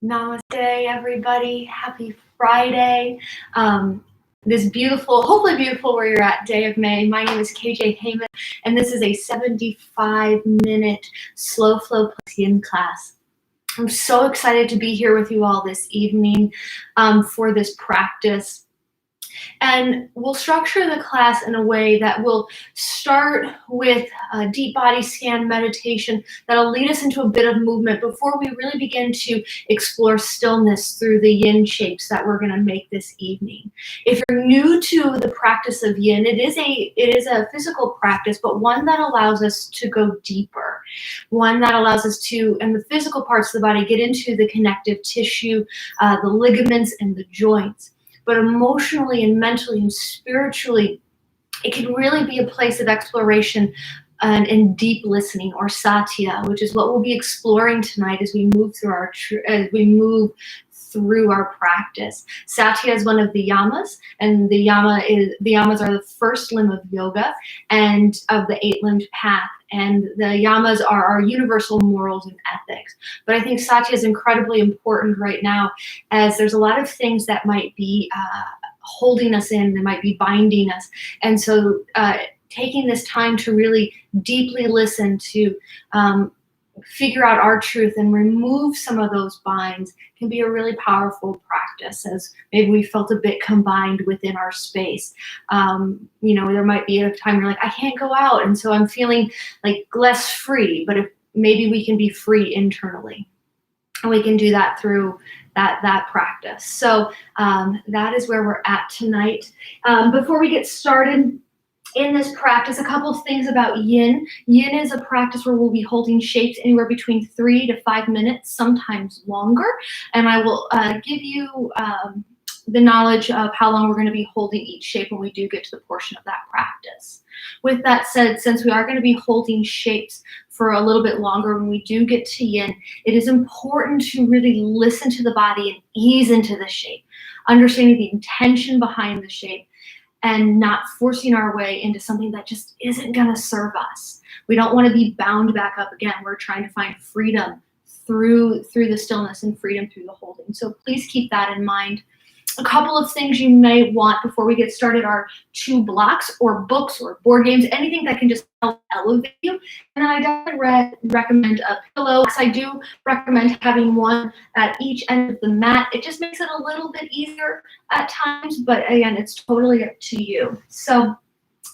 Namaste, everybody. Happy Friday. This beautiful, hopefully beautiful where you're at, day of May. My name is KJ Heyman, and this is a 75-minute slow flow plus yin class. I'm so excited to be here with you all this evening for this practice. And we'll structure the class in a way that will start with a deep body scan meditation that'll lead us into a bit of movement before we really begin to explore stillness through the yin shapes that we're going to make this evening. If you're new to the practice of yin, it is a physical practice, but one that allows us to go deeper, one that allows us to, in the physical parts of the body, get into the connective tissue, the ligaments, and the joints. But emotionally and mentally and spiritually, it can really be a place of exploration and deep listening, or satya, which is what we'll be exploring tonight as we move through our practice. Satya is one of the yamas, and the yamas are the first limb of yoga and of the 8-limbed path. And the yamas are our universal morals and ethics. But I think satya is incredibly important right now, as there's a lot of things that might be holding us in, that might be binding us. And so taking this time to really deeply listen, to figure out our truth and remove some of those binds can be a really powerful practice, as maybe we felt a bit combined within our space. There might be a time you're like, I can't go out, and so I'm feeling like less free, but if maybe we can be free internally, and we can do that through that practice. So that is where we're at tonight. Before we get started in this practice, a couple of things about yin. Yin is a practice where we'll be holding shapes anywhere between 3 to 5 minutes, sometimes longer. And I will give you the knowledge of how long we're going to be holding each shape when we do get to the portion of that practice. With that said, since we are going to be holding shapes for a little bit longer when we do get to yin, it is important to really listen to the body and ease into the shape, understanding the intention behind the shape, and not forcing our way into something that just isn't going to serve us. We don't want to be bound back up again. We're trying to find freedom through the stillness and freedom through the holding. So please keep that in mind. A couple of things you may want before we get started are 2 blocks or books or board games, anything that can just help elevate you. And I definitely recommend a pillow, because I do recommend having one at each end of the mat. It just makes it a little bit easier at times, but again, it's totally up to you. So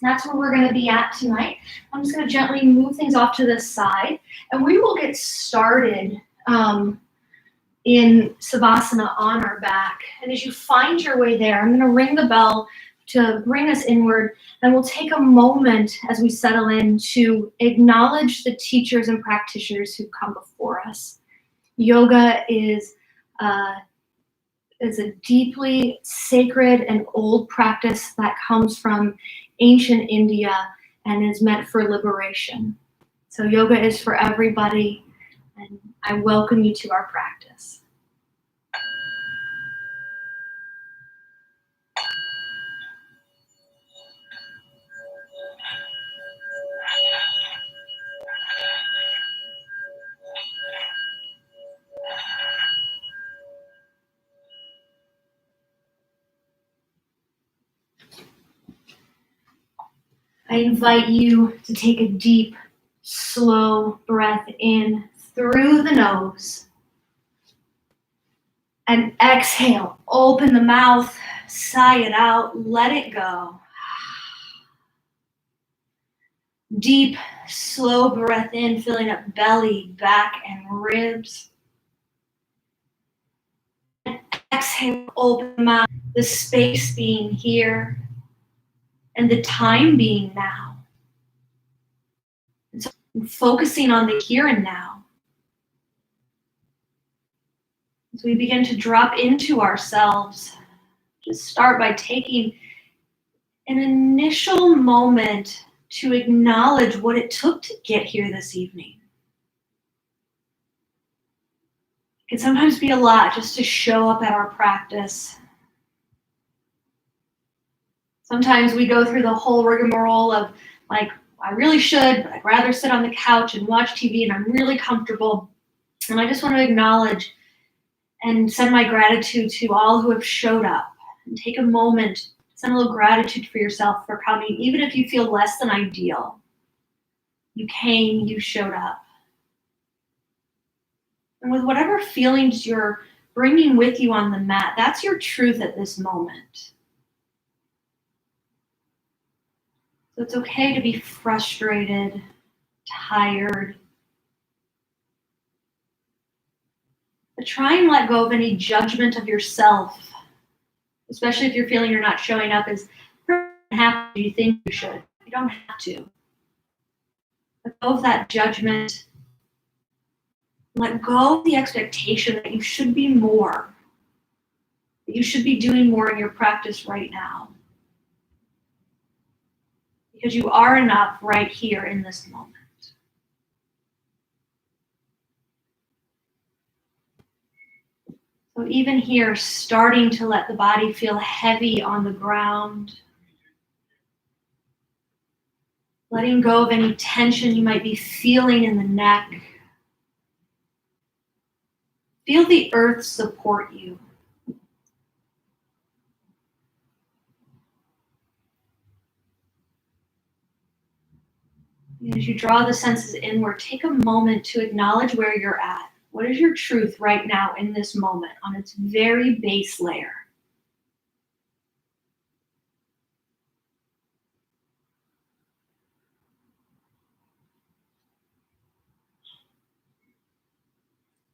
that's where we're going to be at tonight. I'm just going to gently move things off to the side, and we will get started in Savasana on our back. And as you find your way there, I'm going to ring the bell to bring us inward, and we'll take a moment as we settle in to acknowledge the teachers and practitioners who come before us. Yoga is a deeply sacred and old practice that comes from ancient India and is meant for liberation. So yoga is for everybody, and I welcome you to our practice. I invite you to take a deep, slow breath in through the nose. And exhale, open the mouth, sigh it out, let it go. Deep, slow breath in, filling up belly, back, and ribs. And exhale, open the mouth, the space being here, and the time being now. And so focusing on the here and now. As we begin to drop into ourselves, just start by taking an initial moment to acknowledge what it took to get here this evening. It can sometimes be a lot just to show up at our practice. Sometimes we go through the whole rigmarole of like, I really should, but I'd rather sit on the couch and watch TV, and I'm really comfortable. And I just want to acknowledge and send my gratitude to all who have showed up. And take a moment, send a little gratitude for yourself for coming, even if you feel less than ideal. You came, you showed up. And with whatever feelings you're bringing with you on the mat, that's your truth at this moment. So it's okay to be frustrated, tired. But try and let go of any judgment of yourself, especially if you're feeling you're not showing up as happy you think you should. You don't have to. Let go of that judgment. Let go of the expectation that you should be more, that you should be doing more in your practice right now. Because you are enough right here in this moment. So even here, starting to let the body feel heavy on the ground. Letting go of any tension you might be feeling in the neck. Feel the earth support you. As you draw the senses inward, take a moment to acknowledge where you're at. What is your truth right now in this moment on its very base layer?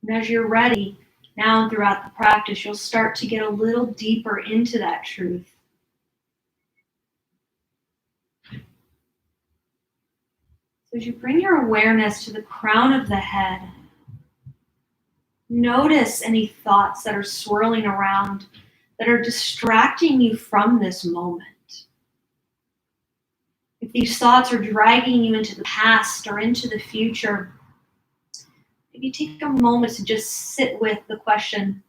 And as you're ready, now and throughout the practice, you'll start to get a little deeper into that truth. So as you bring your awareness to the crown of the head, notice any thoughts that are swirling around that are distracting you from this moment. If these thoughts are dragging you into the past or into the future, maybe take a moment to just sit with the question,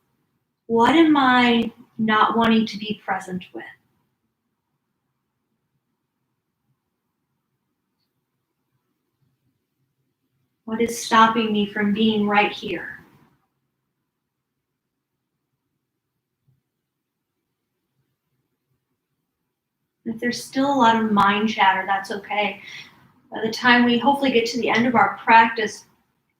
what am I not wanting to be present with? What is stopping me from being right here? If there's still a lot of mind chatter, that's okay. By the time we hopefully get to the end of our practice,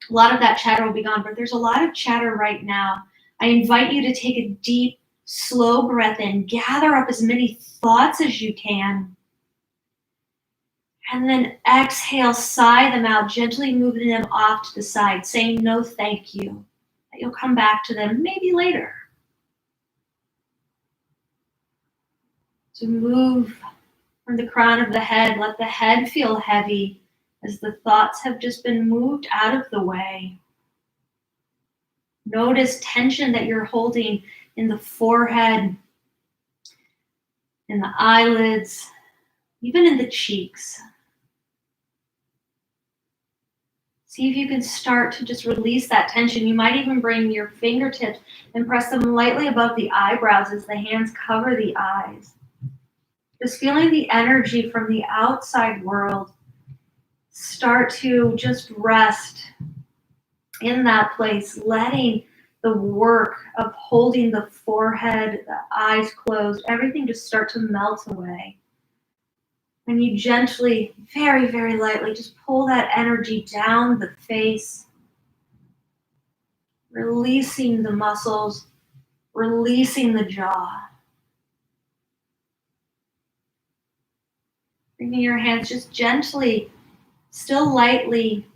a lot of that chatter will be gone, but there's a lot of chatter right now. I invite you to take a deep, slow breath in, gather up as many thoughts as you can, and then exhale, sigh them out, gently moving them off to the side, saying no thank you. You'll come back to them maybe later. So move from the crown of the head, let the head feel heavy as the thoughts have just been moved out of the way. Notice tension that you're holding in the forehead, in the eyelids, even in the cheeks. See if you can start to just release that tension. You might even bring your fingertips and press them lightly above the eyebrows as the hands cover the eyes. Just feeling the energy from the outside world start to just rest in that place, letting the work of holding the forehead, the eyes closed, everything just start to melt away. And you gently, very, very lightly, just pull that energy down the face, releasing the muscles, releasing the jaw. Bringing your hands just gently, still lightly,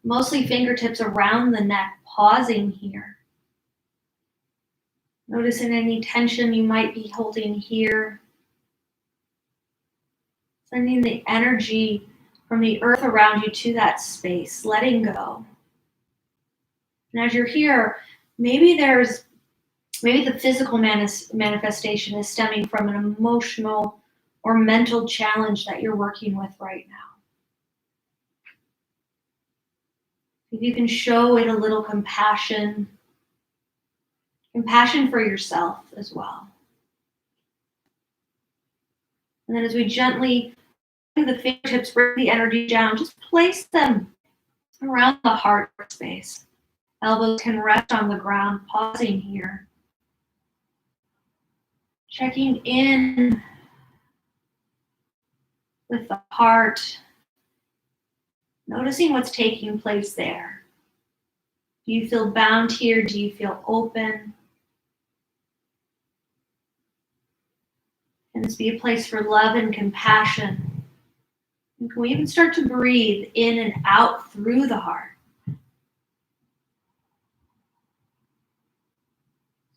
mostly fingertips around the neck, pausing here. Noticing any tension you might be holding here. Sending the energy from the earth around you to that space, letting go. And as you're here, maybe the physical manifestation is stemming from an emotional or mental challenge that you're working with right now. If you can show it a little compassion for yourself as well. And then as we gently, the fingertips, bring the energy down, just place them around the heart space. Elbows can rest on the ground, pausing here. Checking in with the heart, noticing what's taking place there. Do you feel bound here? Do you feel open? Can this be a place for love and compassion? And can we even start to breathe in and out through the heart?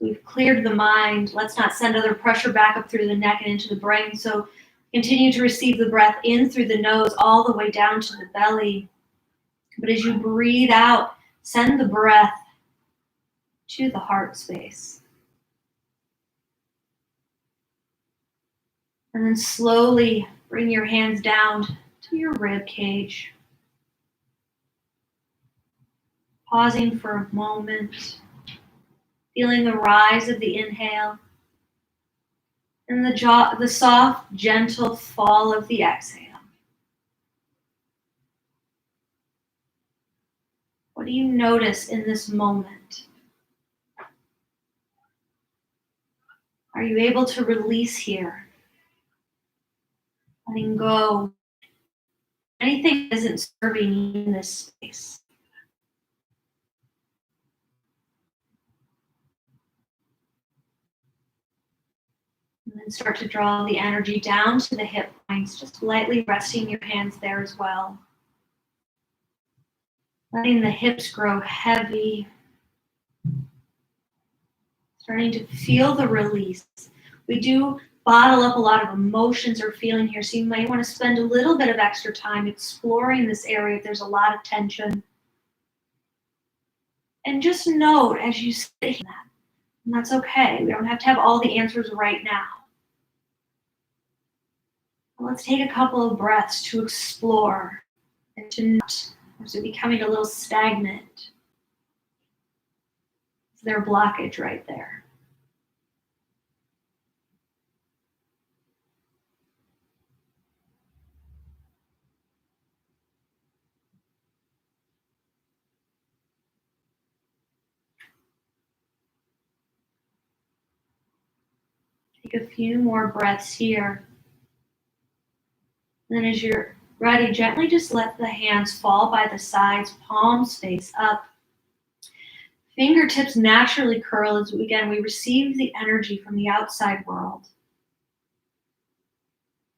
We've cleared the mind. Let's not send other pressure back up through the neck and into the brain. So continue to receive the breath in through the nose all the way down to the belly. But as you breathe out, send the breath to the heart space. And then slowly bring your hands down to your rib cage. Pausing for a moment, feeling the rise of the inhale and the soft, gentle fall of the exhale. What do you notice in this moment? Are you able to release here? Letting go. Anything that isn't serving you in this space. And then start to draw the energy down to the hip points, just lightly resting your hands there as well. Letting the hips grow heavy. Starting to feel the release. We do bottle up a lot of emotions or feeling here, so you might want to spend a little bit of extra time exploring this area if there's a lot of tension. And just note as you sit in that, and that's okay. We don't have to have all the answers right now. Let's take a couple of breaths to explore and to note, or is it becoming a little stagnant? Is there a blockage right there? Take a few more breaths here. And then as you're ready, gently just let the hands fall by the sides, palms face up. Fingertips naturally curl as, again, we receive the energy from the outside world,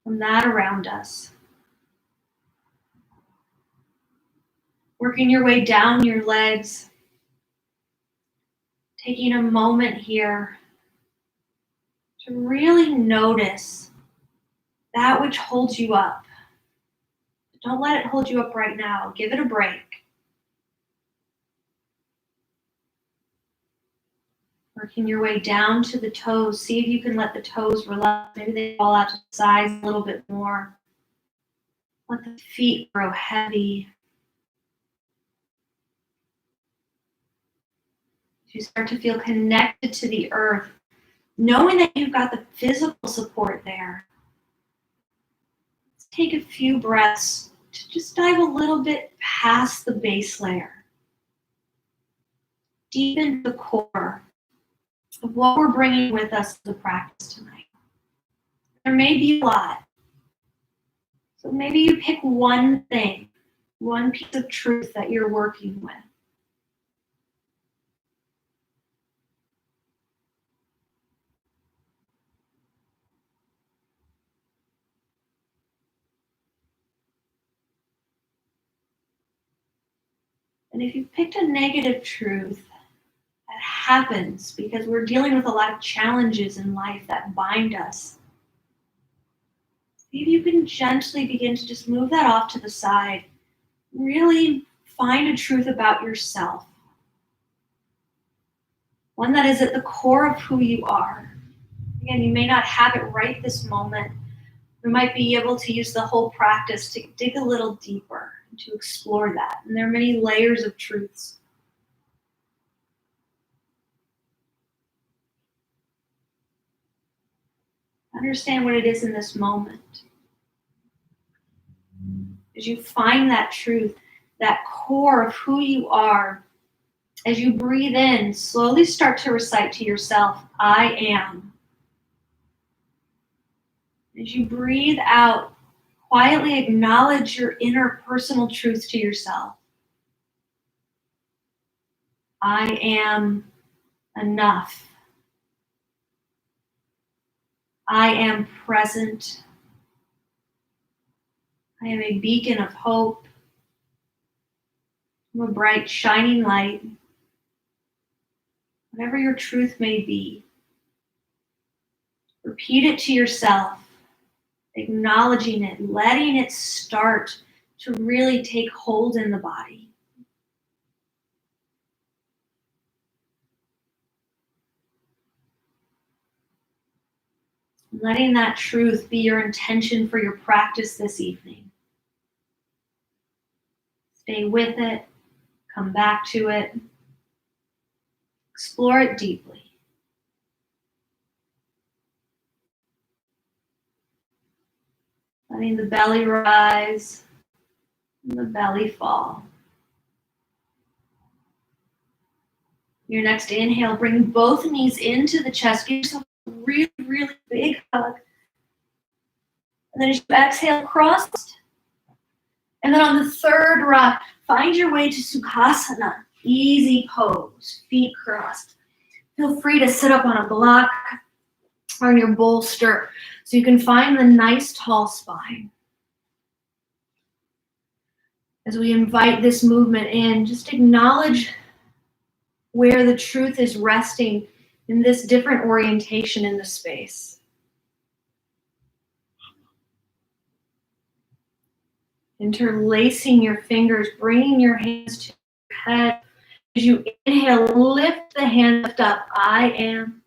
from that around us. Working your way down your legs, taking a moment here to really notice that which holds you up. Don't let it hold you up right now. Give it a break. Working your way down to the toes. See if you can let the toes relax. Maybe they fall out to the sides a little bit more. Let the feet grow heavy. You start to feel connected to the earth, knowing that you've got the physical support there. Let's take a few breaths to just dive a little bit past the base layer. Deep into the core of what we're bringing with us to the practice tonight. There may be a lot. So maybe you pick one thing, one piece of truth that you're working with. And if you've picked a negative truth, that happens because we're dealing with a lot of challenges in life that bind us. Maybe you can gently begin to just move that off to the side. Really find a truth about yourself. One that is at the core of who you are. Again, you may not have it right this moment. We might be able to use the whole practice to dig a little deeper, to explore that. And there are many layers of truths. Understand what it is in this moment. As you find that truth, that core of who you are, As you breathe in, slowly start to recite to yourself, I am. As you breathe out, quietly acknowledge your inner personal truth to yourself. I am enough. I am present. I am a beacon of hope. I'm a bright, shining light. Whatever your truth may be, repeat it to yourself, acknowledging it, letting it start to really take hold in the body. Letting that truth be your intention for your practice this evening. Stay with it, come back to it, explore it deeply. Letting the belly rise and the belly fall. Your next inhale, bring both knees into the chest. Give yourself a really, really big hug. And then as you exhale, cross. And then on the third rock, find your way to Sukhasana. Easy pose, feet crossed. Feel free to sit up on a block or on your bolster so you can find the nice tall spine. As we invite this movement in, just acknowledge where the truth is resting in this different orientation in the space. Interlacing your fingers, bringing your hands to your head. As you inhale, lift the hand, lift up, I am.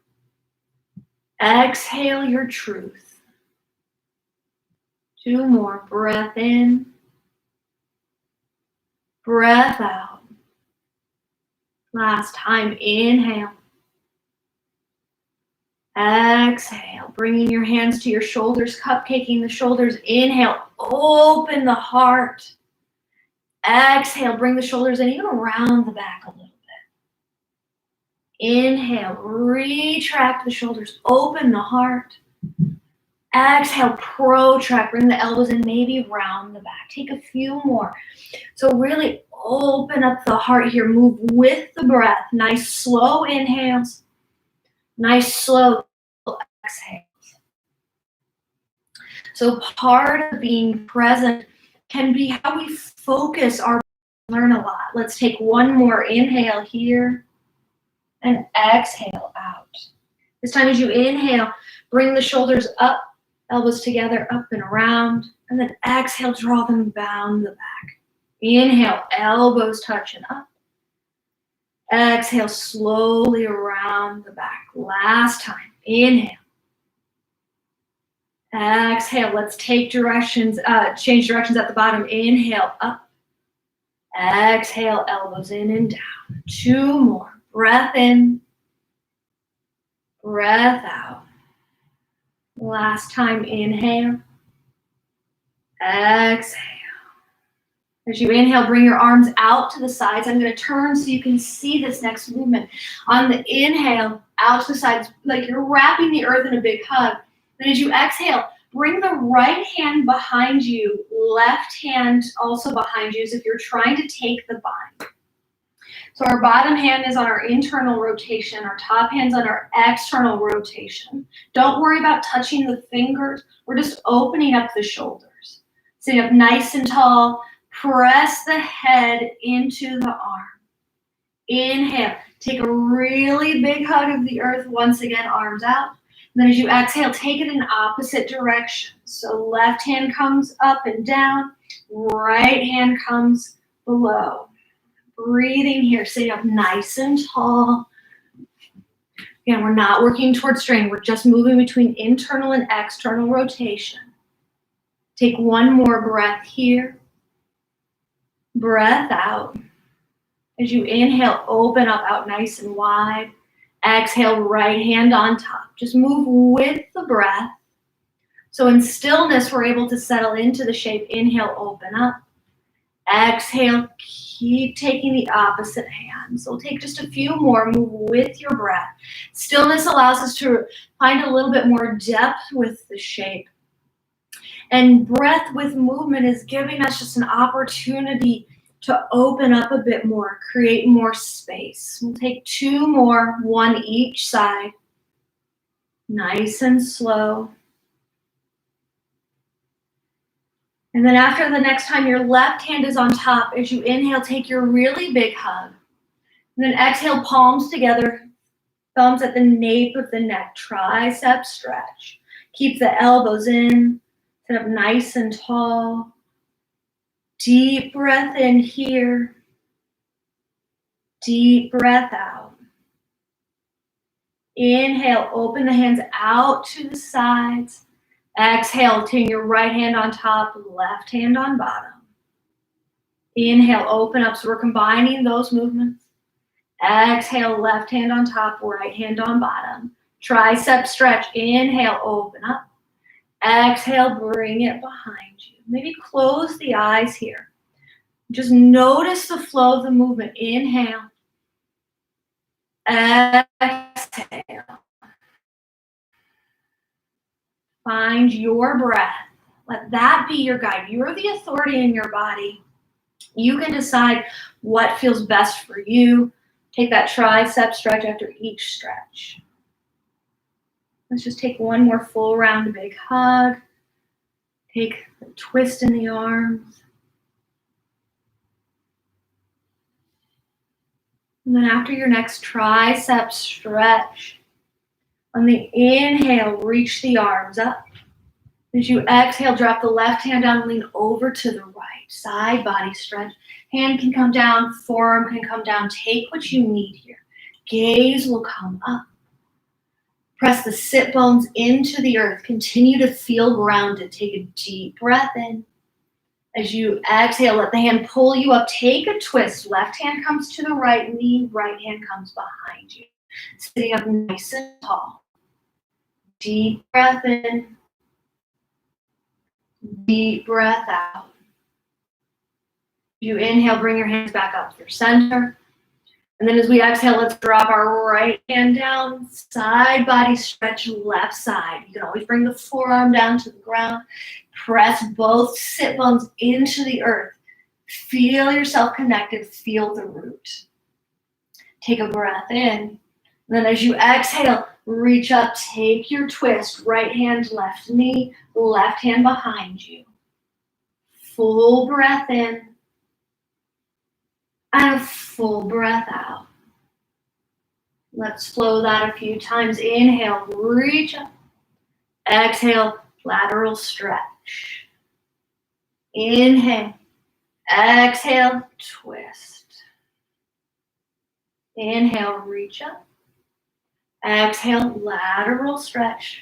Exhale your truth. 2 more, breath in, breath out. Last time, inhale. Exhale, bringing your hands to your shoulders, cupcaking the shoulders. Inhale, open the heart. Exhale, bring the shoulders in, even around the back a little bit. Inhale, retract the shoulders, open the heart. Exhale, protract, bring the elbows in, maybe round the back. Take a few more. So really open up the heart here, move with the breath. Nice slow inhales. Nice slow exhales. So part of being present can be how we focus our learn a lot. Let's take one more inhale here and exhale out. This time as you inhale, bring the shoulders up, elbows together, up and around, and then exhale, draw them down the back. Inhale, elbows touch and up. Exhale, slowly around the back. Last time, inhale. Exhale, let's take directions, change directions at the bottom. Inhale, up. Exhale, elbows in and down. 2 more. Breath in. Breath out. Last time, inhale. Exhale. As you inhale, bring your arms out to the sides. I'm going to turn so you can see this next movement. On the inhale, out to the sides, like you're wrapping the earth in a big hug. Then as you exhale, bring the right hand behind you, left hand also behind you as if you're trying to take the bind. So our bottom hand is on our internal rotation, our top hand's on our external rotation. Don't worry about touching the fingers. We're just opening up the shoulders. Sitting up nice and tall. Press the head into the arm. Inhale. Take a really big hug of the earth. Once again, arms out. And then as you exhale, take it in opposite directions. So left hand comes up and down. Right hand comes below. Breathing here. Sitting up nice and tall. Again, we're not working towards strain. We're just moving between internal and external rotation. Take one more breath here. Breath out. As you inhale, open up out nice and wide. Exhale, right hand on top. Just move with the breath. So in stillness, we're able to settle into the shape. Inhale, open up. Exhale, keep taking the opposite hand. So we'll take just a few more, move with your breath. Stillness allows us to find a little bit more depth with the shape. And breath with movement is giving us just an opportunity to open up a bit more, create more space. We'll take two more, one each side. Nice and slow. And then after the next time, your left hand is on top. As you inhale, take your really big hug. And then exhale, palms together, thumbs at the nape of the neck, tricep stretch. Keep the elbows in, sit up nice and tall. Deep breath in here. Deep breath out. Inhale, open the hands out to the sides. Exhale, take your right hand on top, left hand on bottom. Inhale, open up. So we're combining those movements. Exhale, left hand on top, right hand on bottom. Tricep stretch. Inhale, open up. Exhale, bring it behind you. Maybe close the eyes here. Just notice the flow of the movement. Inhale. Exhale. Find your breath. Let that be your guide. You're the authority in your body. You can decide what feels best for you. Take that tricep stretch after each stretch. Let's just take one more full round, big hug. Take a twist in the arms. And then after your next tricep stretch, on the inhale, reach the arms up. As you exhale, drop the left hand down, lean over to the right. Side body stretch. Hand can come down, forearm can come down. Take what you need here. Gaze will come up. Press the sit bones into the earth. Continue to feel grounded. Take a deep breath in. As you exhale, let the hand pull you up. Take a twist. Left hand comes to the right knee. Right hand comes behind you. Sitting up nice and tall. Deep breath in. Deep breath out. You inhale, bring your hands back up through center. And then as we exhale, let's drop our right hand down. Side body stretch, left side. You can always bring the forearm down to the ground. Press both sit bones into the earth. Feel yourself connected. Feel the root. Take a breath in. And then as you exhale, reach up, take your twist. Right hand, left knee, left hand behind you. Full breath in. And a full breath out. Let's flow that a few times. Inhale, reach up. Exhale, lateral stretch. Inhale. Exhale, twist. Inhale, reach up. Exhale, lateral stretch.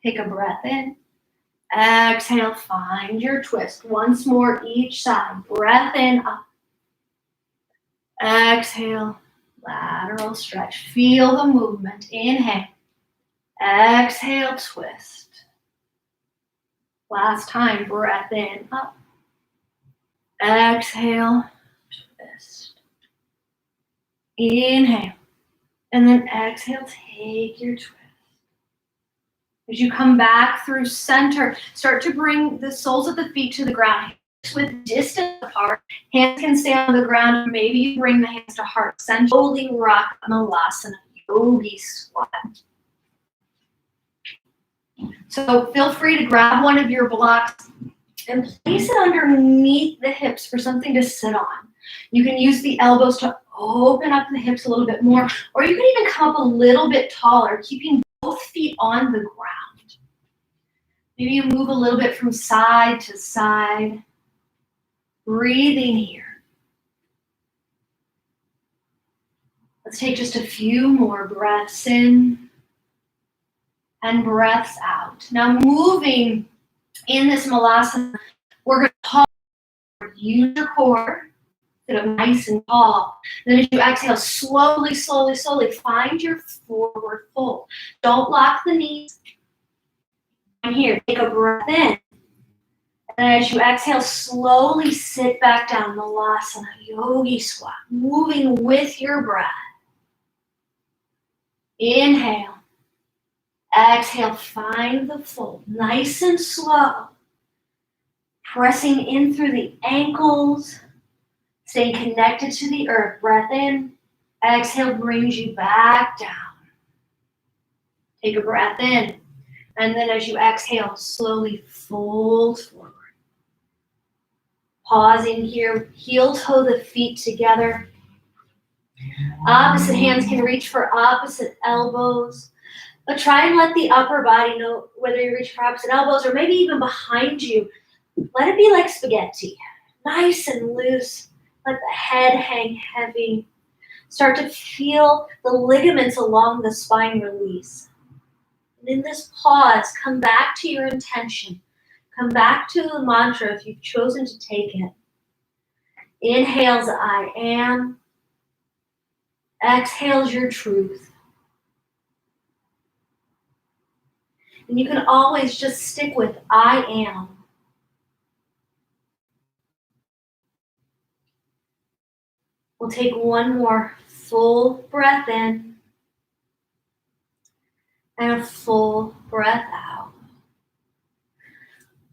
Take a breath in. Exhale, find your twist. Once more each side. Breath in, up. Exhale, lateral stretch. Feel the movement. Inhale. Exhale, twist. Last time, breath in, up. Exhale, twist. Inhale. And then exhale, take your twist. As you come back through center, start to bring the soles of the feet to the ground. With distance apart, hands can stay on the ground. Maybe you bring the hands to heart center. Slowly rock Malasana, yogi squat. So feel free to grab one of your blocks and place it underneath the hips for something to sit on. You can use the elbows to open up the hips a little bit more, or you can even come up a little bit taller, keeping both feet on the ground. Maybe you move a little bit from side to side. Breathing here. Let's take just a few more breaths in and breaths out. Now moving in this Malasana, we're going to pause. Use your core. Sit up nice and tall. Then as you exhale, slowly, slowly, slowly find your forward fold. Don't lock the knees. And here, take a breath in. And as you exhale, slowly sit back down, Malasana, Yogi Squat, moving with your breath. Inhale. Exhale, find the fold, nice and slow. Pressing in through the ankles, staying connected to the earth. Breath in. Exhale brings you back down. Take a breath in. And then as you exhale, slowly fold forward. Pausing here, heel toe the feet together. Opposite hands can reach for opposite elbows. But try and let the upper body know whether you reach for opposite elbows or maybe even behind you. Let it be like spaghetti, nice and loose. Let the head hang heavy. Start to feel the ligaments along the spine release. And in this pause, come back to your intention. Come back to the mantra if you've chosen to take it. Inhales, I am. Exhales, your truth. And you can always just stick with I am. We'll take one more full breath in and a full breath out.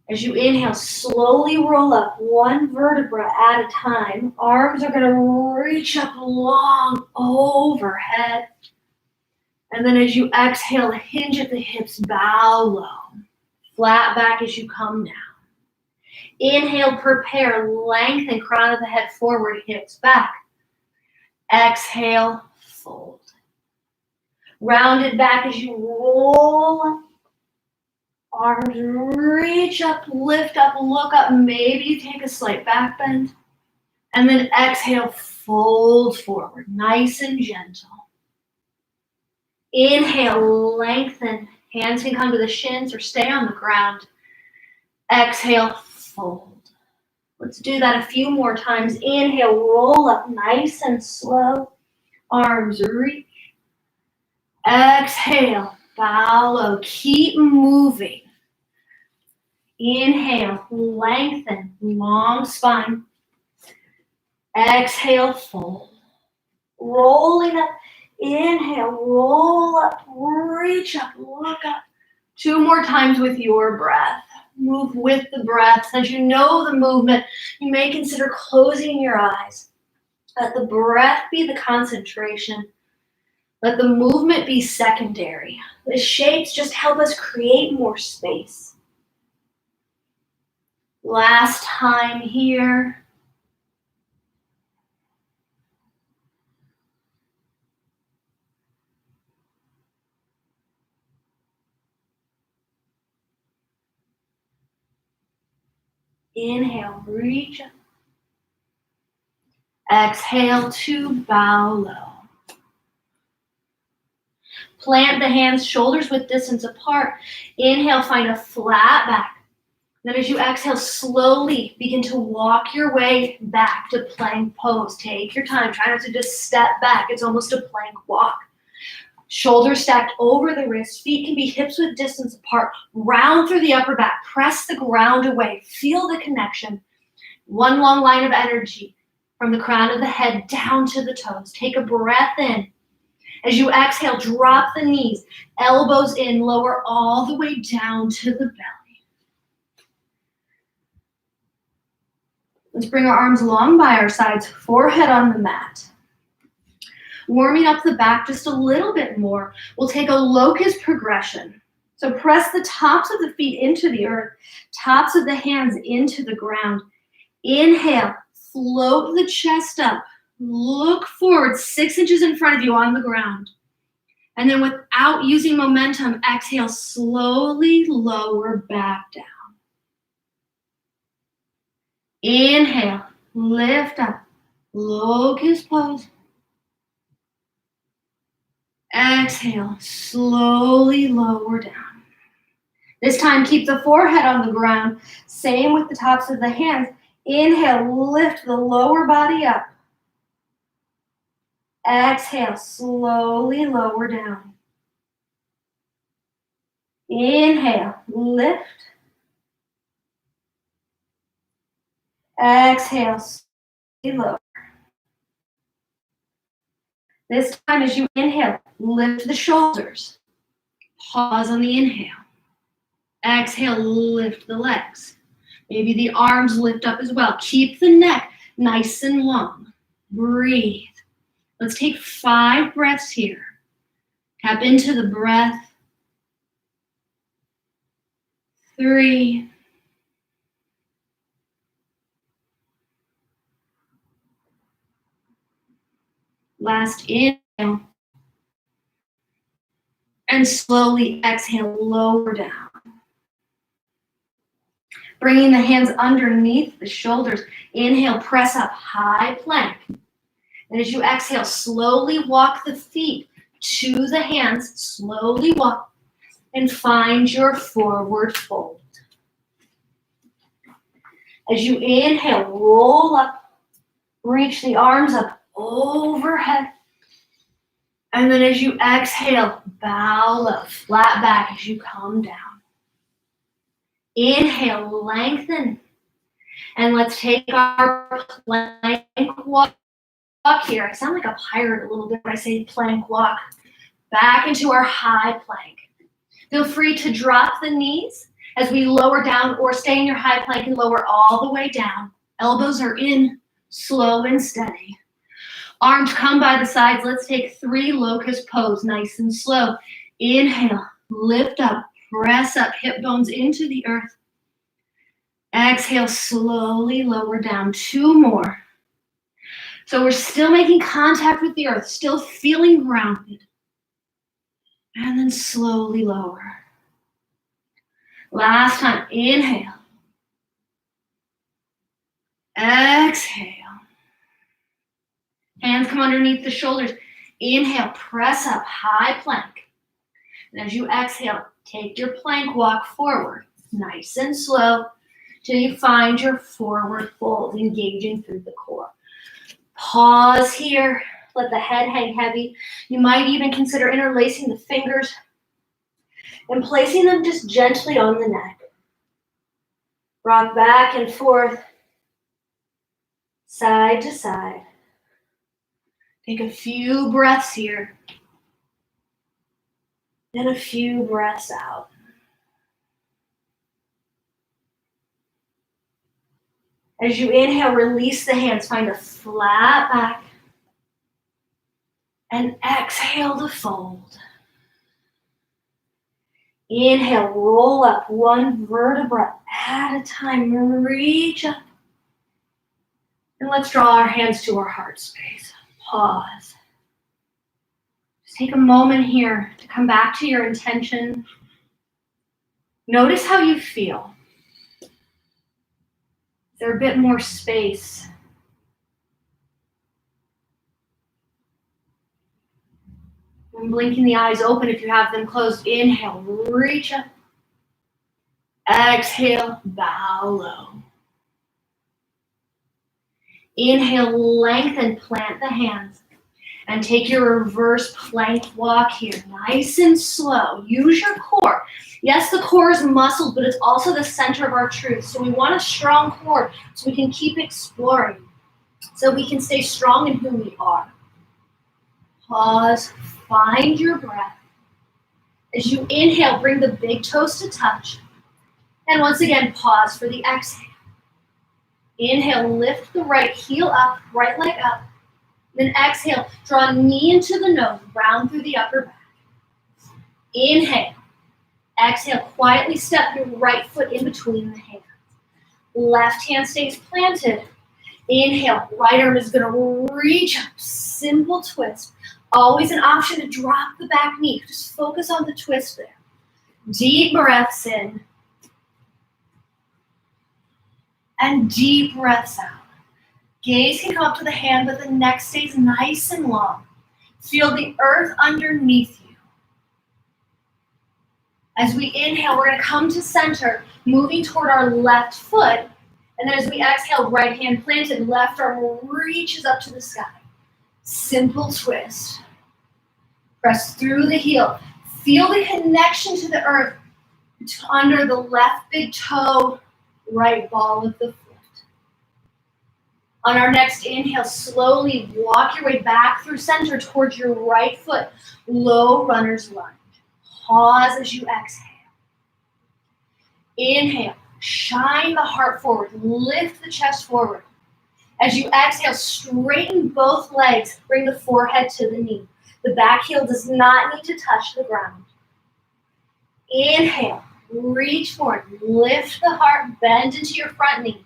As you inhale, slowly roll up one vertebra at a time. Arms are going to reach up long overhead. And then as you exhale, hinge at the hips, bow low. Flat back as you come down. Inhale, prepare, lengthen crown of the head forward, hips back. Exhale, fold. Rounded back as you roll up. Arms reach up, lift up, look up. Maybe you take a slight back bend. And then exhale, fold forward, nice and gentle. Inhale, lengthen. Hands can come to the shins or stay on the ground. Exhale, fold. Let's do that a few more times. Inhale, roll up nice and slow. Arms reach. Exhale, bow low. Keep moving. Inhale, lengthen, long spine. Exhale, fold. Rolling up. Inhale, roll up, reach up, look up. Two more times with your breath. Move with the breath. As you know the movement, you may consider closing your eyes. Let the breath be the concentration. Let the movement be secondary. The shapes just help us create more space. Last time here. Inhale, reach up. Exhale to bow low. Plant the hands, shoulders width distance apart. Inhale, find a flat back. Then as you exhale, slowly begin to walk your way back to plank pose. Take your time. Try not to just step back. It's almost a plank walk. Shoulders stacked over the wrists. Feet can be hips width distance apart. Round through the upper back. Press the ground away. Feel the connection. One long line of energy from the crown of the head down to the toes. Take a breath in. As you exhale, drop the knees. Elbows in, lower all the way down to the belly. Let's bring our arms long by our sides, forehead on the mat. Warming up the back just a little bit more. We'll take a locust progression. So press the tops of the feet into the earth, tops of the hands into the ground. Inhale, float the chest up. Look forward 6 inches in front of you on the ground. And then without using momentum, exhale, slowly lower back down. Inhale, lift up, locust pose. Exhale, slowly lower down. This time, keep the forehead on the ground. Same with the tops of the hands. Inhale, lift the lower body up. Exhale, slowly lower down. Inhale, lift. Exhale, slowly lower. This time as you inhale, lift the shoulders. Pause on the inhale. Exhale, lift the legs. Maybe the arms lift up as well. Keep the neck nice and long. Breathe. Let's take 5 breaths here. Tap into the breath. 3. Last inhale. And slowly exhale, lower down. Bringing the hands underneath the shoulders. Inhale, press up, high plank. And as you exhale, slowly walk the feet to the hands. Slowly walk and find your forward fold. As you inhale, roll up, reach the arms up overhead. And then as you exhale, bow low, flat back as you come down. Inhale, lengthen. And let's take our plank walk here. I sound like a pirate a little bit when I say plank walk. Back into our high plank. Feel free to drop the knees as we lower down, or stay in your high plank and lower all the way down. Elbows are in, slow and steady. Arms come by the sides. Let's take 3 locust pose, nice and slow. Inhale, lift up, press up, hip bones into the earth. Exhale, slowly lower down. 2 more. So we're still making contact with the earth, still feeling grounded. And then slowly lower. Last time, inhale. Exhale. Hands come underneath the shoulders. Inhale, press up, high plank. And as you exhale, take your plank walk forward, nice and slow, till you find your forward fold, engaging through the core. Pause here, let the head hang heavy. You might even consider interlacing the fingers and placing them just gently on the neck. Rock back and forth, side to side. Take a few breaths here, and a few breaths out. As you inhale, release the hands, find a flat back, and exhale to fold. Inhale, roll up 1 vertebra at a time, reach up. And let's draw our hands to our heart space. Pause. Just take a moment here to come back to your intention. Notice how you feel. Is there a bit more space? And blinking the eyes open if you have them closed. Inhale, reach up. Exhale, bow low. Inhale, lengthen, plant the hands. And take your reverse plank walk here, nice and slow. Use your core. Yes, the core is muscled, but it's also the center of our truth. So we want a strong core so we can keep exploring, so we can stay strong in who we are. Pause, find your breath. As you inhale, bring the big toes to touch. And once again, pause for the exhale. Inhale, lift the right heel up, right leg up. Then exhale, draw knee into the nose, round through the upper back. Inhale. Exhale, quietly step your right foot in between the hands. Left hand stays planted. Inhale, right arm is going to reach up, simple twist. Always an option to drop the back knee. Just focus on the twist there. Deep breaths in. And deep breaths out. Gaze can come up to the hand, but the neck stays nice and long. Feel the earth underneath you. As we inhale, we're going to come to center, moving toward our left foot. And then as we exhale, right hand planted, left arm reaches up to the sky. Simple twist. Press through the heel. Feel the connection to the earth under the left big toe, right ball of the foot. On our next inhale, slowly walk your way back through center towards your right foot. Low runner's lunge. Pause as you exhale. Inhale, shine the heart forward, lift the chest forward. As you exhale, straighten both legs, bring the forehead to the knee. The back heel does not need to touch the ground. Inhale, reach forward, lift the heart, bend into your front knee.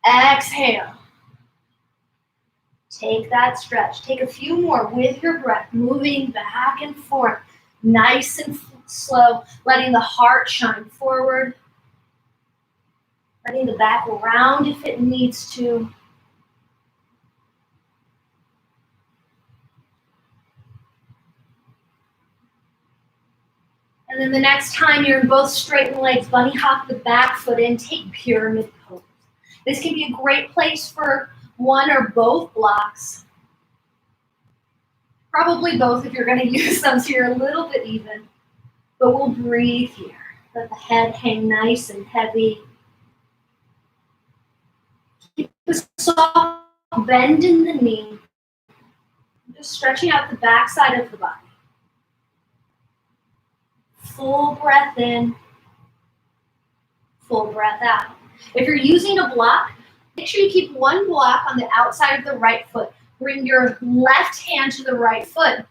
Exhale. Take that stretch. Take a few more with your breath, moving back and forth, nice and slow, letting the heart shine forward, letting the back round if it needs to. And then the next time you're in both straightened legs, bunny hop the back foot in, take pyramid pose. This can be a great place for one or both blocks. Probably both if you're going to use them so you're a little bit even. But we'll breathe here. Let the head hang nice and heavy. Keep a soft bend in the knee. Just stretching out the back side of the body. Full breath in. Full breath out. If you're using a block, make sure you keep one block on the outside of the right foot. Bring your left hand to the right foot,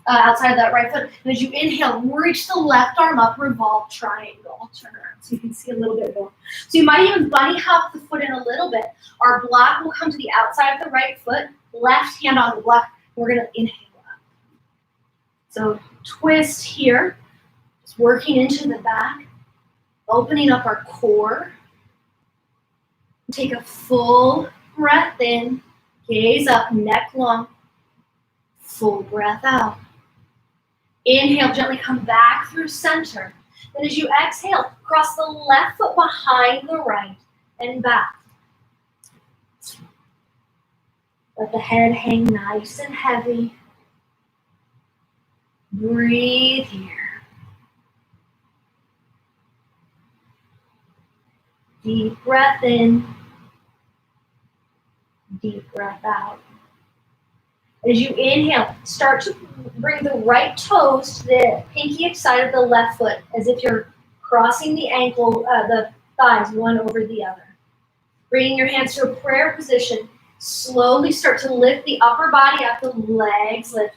outside of that right foot. And as you inhale, reach the left arm up, revolve triangle. I'll turn around so you can see a little bit more. So you might even bunny hop the foot in a little bit. Our block will come to the outside of the right foot, left hand on the block. We're going to inhale up. So twist here, just working into the back, opening up our core. Take a full breath in, gaze up, neck long, full breath out. Inhale, gently come back through center. Then as you exhale, cross the left foot behind the right and back. Let the head hang nice and heavy. Breathe here. Deep breath in. Deep breath out. As you inhale, start to bring the right toes to the pinky side of the left foot as if you're crossing the ankle, the thighs one over the other. Bringing your hands to a prayer position, slowly start to lift the upper body up, the legs lift,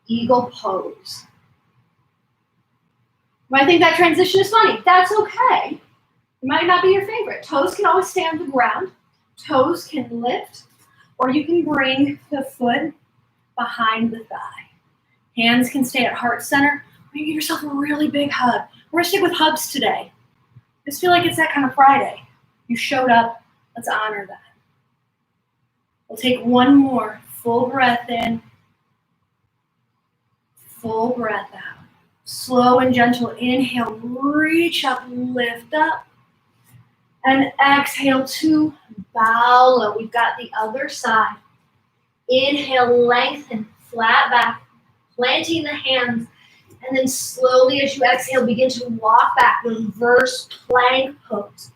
eagle pose. You might think that transition is funny. That's okay. It might not be your favorite. Toes can always stay on the ground. Toes can lift, or you can bring the foot behind the thigh. Hands can stay at heart center, or you give yourself a really big hug. We're gonna stick with hugs today. I just feel like it's that kind of Friday. You showed up, let's honor that. We'll take one more full breath in, full breath out. Slow and gentle inhale, reach up, lift up. And exhale to bow low. We've got the other side. Inhale, lengthen, flat back, planting the hands. And then slowly as you exhale, begin to walk back, reverse plank pose.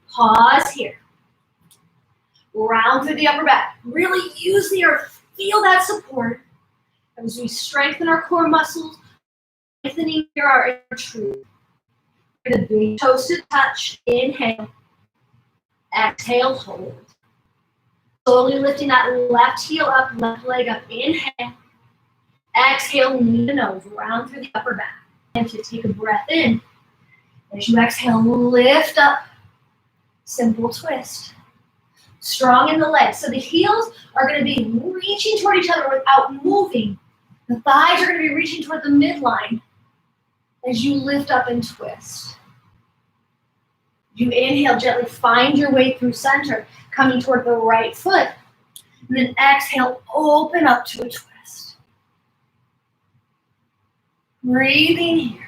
Pause here. Round through the upper back. Really use the earth. Feel that support. As we strengthen our core muscles, strengthening our inner truth. The big toes to touch. Inhale. Exhale, hold. Slowly lifting that left heel up, left leg up. Inhale. Exhale, knee to nose, round through the upper back. And to take a breath in. As you exhale, lift up. Simple twist. Strong in the legs. So the heels are going to be reaching toward each other without moving. The thighs are going to be reaching toward the midline as you lift up and twist. You inhale, gently find your way through center, coming toward the right foot. And then exhale, open up to a twist. Breathing here.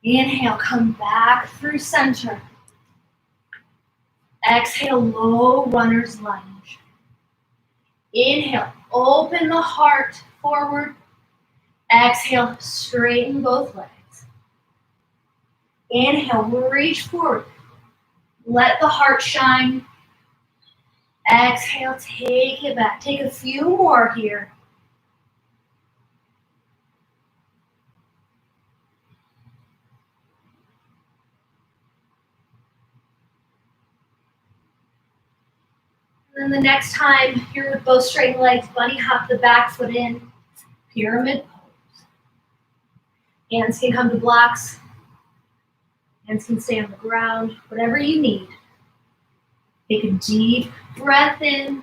Inhale, come back through center. Exhale, low runner's lunge. Inhale, open the heart forward. Exhale, straighten both legs. Inhale, reach forward. Let the heart shine. Exhale, take it back. Take a few more here. And then the next time you're with both straight legs, bunny hop the back foot in, pyramid pose. Hands can come to blocks. Hands can stay on the ground, whatever you need. Take a deep breath in.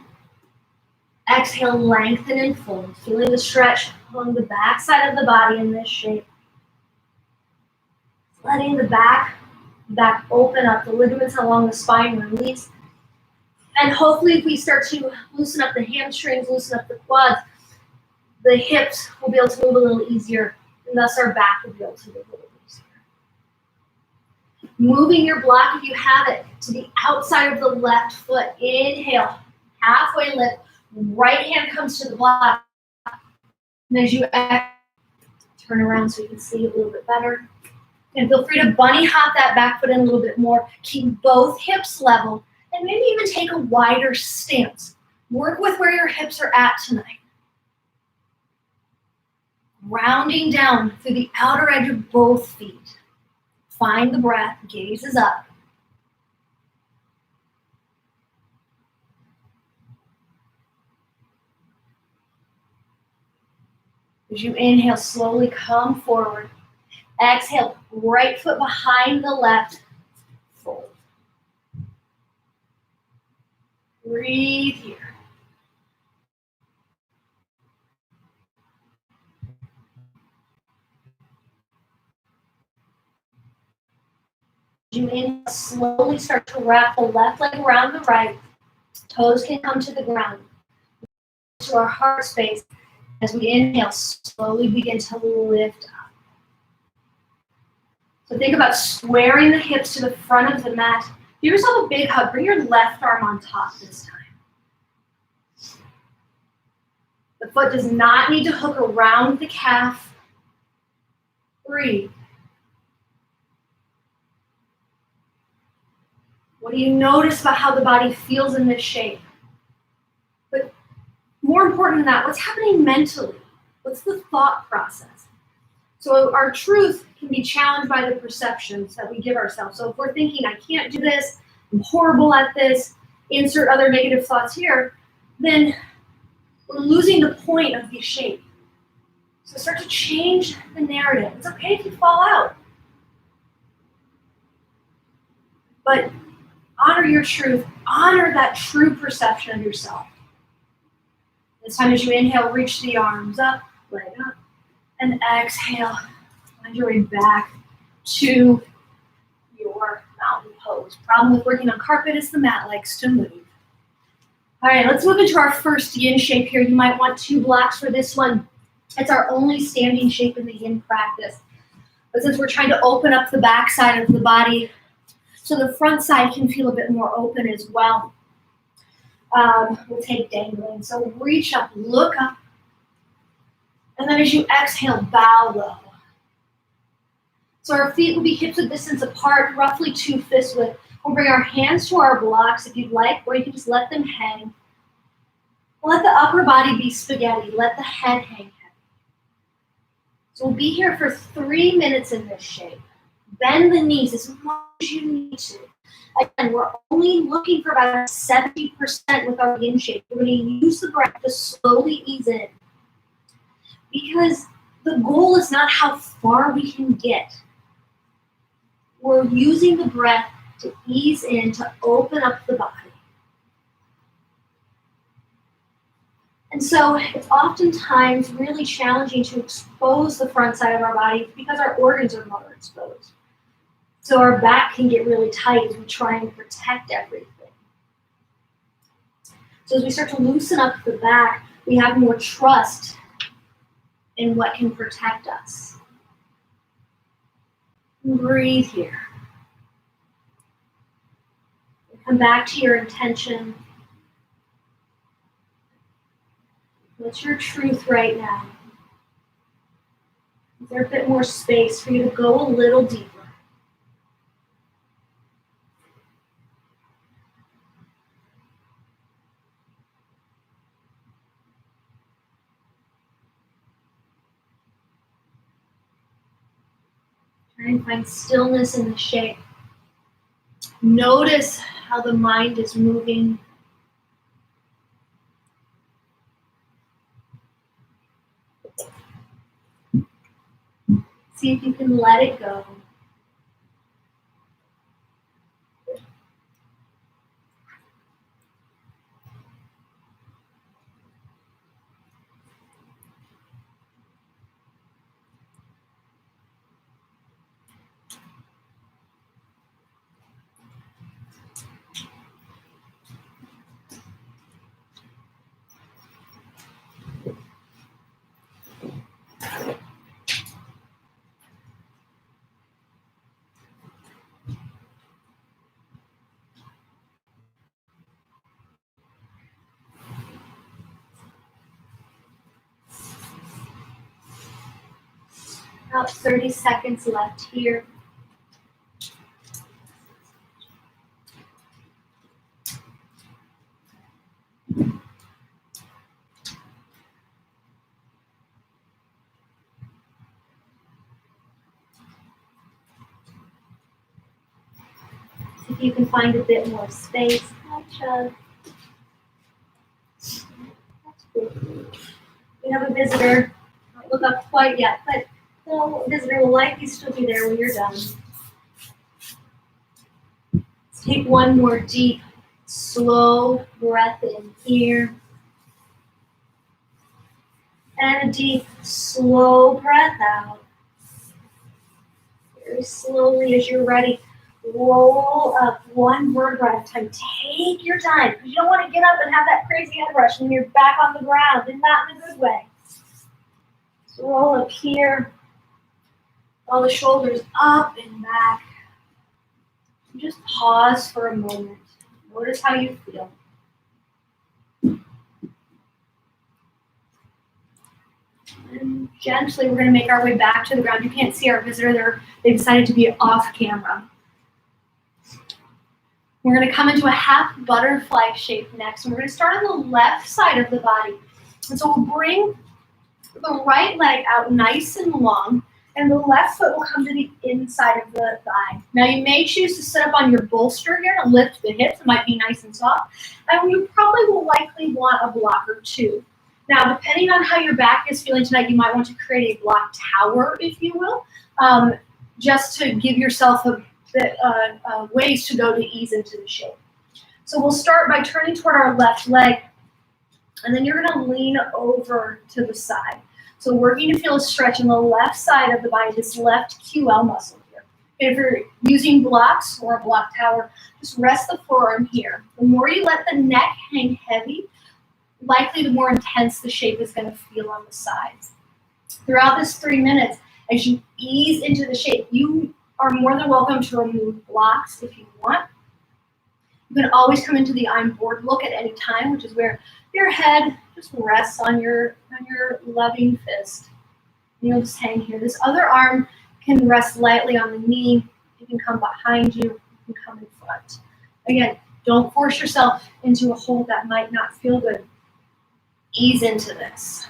Exhale, lengthen and fold. Feeling the stretch along the back side of the body in this shape. Letting the back open up, the ligaments along the spine release. And hopefully if we start to loosen up the hamstrings, loosen up the quads, the hips will be able to move a little easier, and thus our back will be able to move a little easier. Moving your block, if you have it, to the outside of the left foot. Inhale, halfway lift. Right hand comes to the block. And as you exhale, turn around so you can see a little bit better. And feel free to bunny hop that back foot in a little bit more. Keep both hips level. And maybe even take a wider stance. Work with where your hips are at tonight. Rounding down through the outer edge of both feet. Find the breath, gaze is up. As you inhale, slowly come forward. Exhale, right foot behind the left. Fold. Breathe here. As you inhale, slowly start to wrap the left leg around the right. Toes can come to the ground. To our heart space. As we inhale, slowly begin to lift up. So think about squaring the hips to the front of the mat. Give yourself a big hug. Bring your left arm on top this time. The foot does not need to hook around the calf. Breathe. What do you notice about how the body feels in this shape? But more important than that, what's happening mentally? What's the thought process? So our truth can be challenged by the perceptions that we give ourselves. So if we're thinking, I can't do this, I'm horrible at this, insert other negative thoughts here, then we're losing the point of the shape. So start to change the narrative. It's okay if you fall out. But honor your truth. Honor that true perception of yourself. This time as you inhale, reach the arms up, leg up. And exhale, find your way back to your mountain pose. Problem with working on carpet is the mat likes to move. All right, let's move into our first yin shape here. You might want 2 blocks for this one. It's our only standing shape in the yin practice. But since we're trying to open up the back side of the body, so the front side can feel a bit more open as well, we'll take dangling. So reach up, look up. And then as you exhale, bow low. So our feet will be hips width distance apart, roughly 2 fist width. We'll bring our hands to our blocks if you'd like, or you can just let them hang. Let the upper body be spaghetti. Let the head hang heavy. So we'll be here for 3 minutes in this shape. Bend the knees as much as you need to. Again, we're only looking for about 70% with our yin shape. We're going to use the breath to slowly ease in. Because the goal is not how far we can get. We're using the breath to ease in, to open up the body. And so it's oftentimes really challenging to expose the front side of our body because our organs are more exposed. So our back can get really tight as we try and protect everything. So as we start to loosen up the back, we have more trust in what can protect us. Breathe here. Come back to your intention. What's your truth right now? Is there a bit more space for you to go a little deeper? And find stillness in the shape. Notice how the mind is moving. See if you can let it go. About 30 seconds left here. See if you can find a bit more space. Hi, Chug. That's good. We have a visitor. Don't look up quite yet, but the visitor will likely still be there when you're done. Let's take one more deep, slow breath in here. And a deep, slow breath out. Very slowly as you're ready. Roll up one vertebra at a time. Take your time. You don't want to get up and have that crazy head rush when you're back on the ground, and not in a good way. So roll up here. All the shoulders up and back. Just pause for a moment. Notice how you feel. And gently, we're going to make our way back to the ground. You can't see our visitor. They decided to be off camera. We're going to come into a half butterfly shape next. And we're going to start on the left side of the body. And so we'll bring the right leg out nice and long. And the left foot will come to the inside of the thigh. Now you may choose to sit up on your bolster here to lift the hips. It might be nice and soft. And you probably will likely want a block or two. Now, depending on how your back is feeling tonight, you might want to create a block tower, if you will, just to give yourself ways to go to ease into the shape. So we'll start by turning toward our left leg, and then you're going to lean over to the side. So working to feel a stretch in the left side of the body, this left QL muscle here. If you're using blocks or a block tower, just rest the forearm here. The more you let the neck hang heavy, likely the more intense the shape is going to feel on the sides. Throughout this 3 minutes, as you ease into the shape, you are more than welcome to remove blocks if you want. You can always come into the I'm bored look at any time, which is where your head just rests on your loving fist. And you'll just hang here. This other arm can rest lightly on the knee. It can come behind you. It can come in front. Again, don't force yourself into a hold that might not feel good. Ease into this.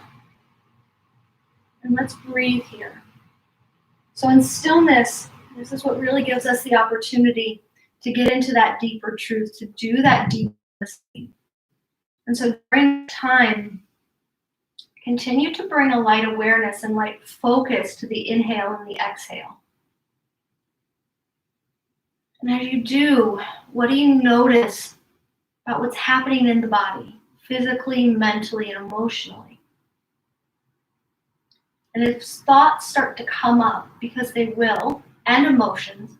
And let's breathe here. So in stillness, this is what really gives us the opportunity to get into that deeper truth, to do that deep listening. And so during time, continue to bring a light awareness and light focus to the inhale and the exhale. And as you do, what do you notice about what's happening in the body, physically, mentally, and emotionally? And if thoughts start to come up, because they will, and emotions,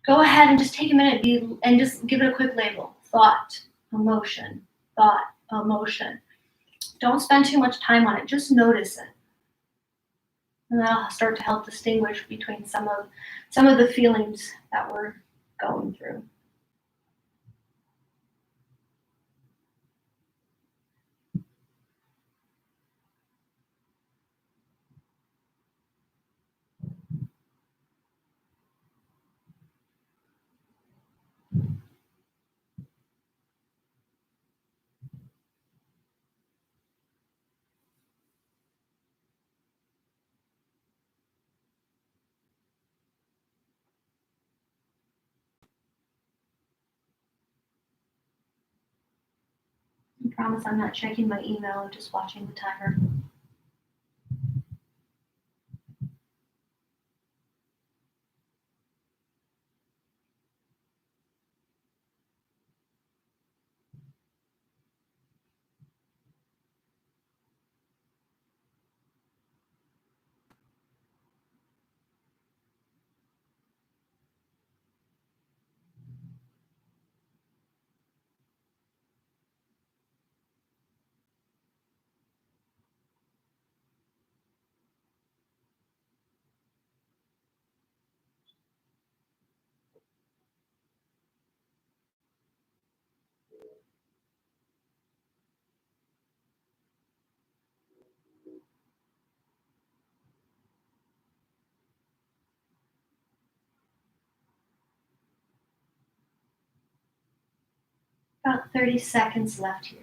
go ahead and just take a minute and just give it a quick label. Thought, emotion, thought, emotion. Don't spend too much time on it. Just notice it. And that'll start to help distinguish between some of the feelings that we're going through. I promise I'm not checking my email, I'm just watching the timer. About 30 seconds left here.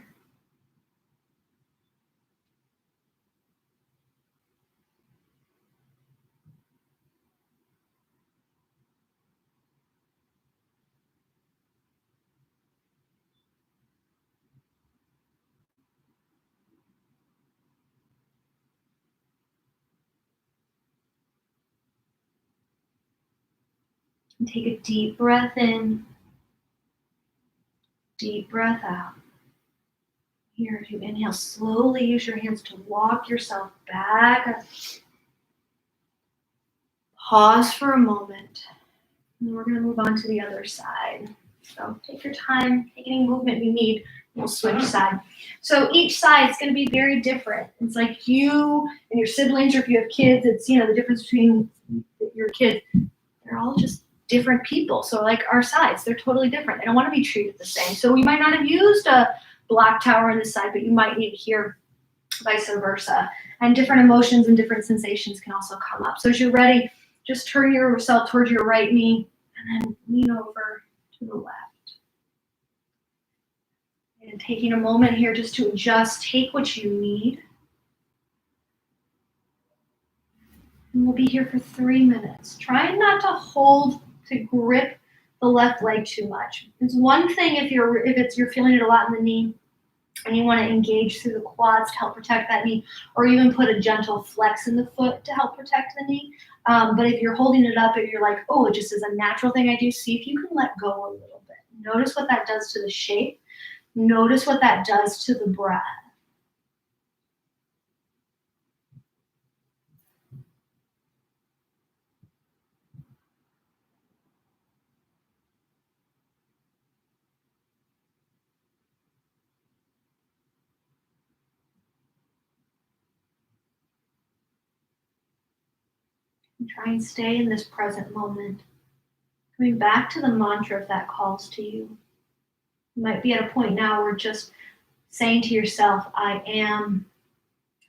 And take a deep breath in, deep breath out. Here, as you inhale, slowly use your hands to walk yourself back up. Pause for a moment. And we're going to move on to the other side. So take your time, take any movement you need. We'll switch side. So each side is going to be very different. It's like you and your siblings, or if you have kids, it's, you know, the difference between your kids. They're all just different people. So like our sides, they're totally different. They don't want to be treated the same. So we might not have used a block tower on this side, but you might need to hear vice versa. And different emotions and different sensations can also come up. So as you're ready, just turn yourself towards your right knee and then lean over to the left. And taking a moment here just to adjust, take what you need. And we'll be here for 3 minutes. Try not to hold, to grip the left leg too much. It's one thing if you're feeling it a lot in the knee and you want to engage through the quads to help protect that knee, or even put a gentle flex in the foot to help protect the knee. But if you're holding it up and you're like, oh, it just is a natural thing I do, see if you can let go a little bit. Notice what that does to the shape. Notice what that does to the breath. And try and stay in this present moment. Coming back to the mantra if that calls to you. You might be at a point now where just saying to yourself, I am,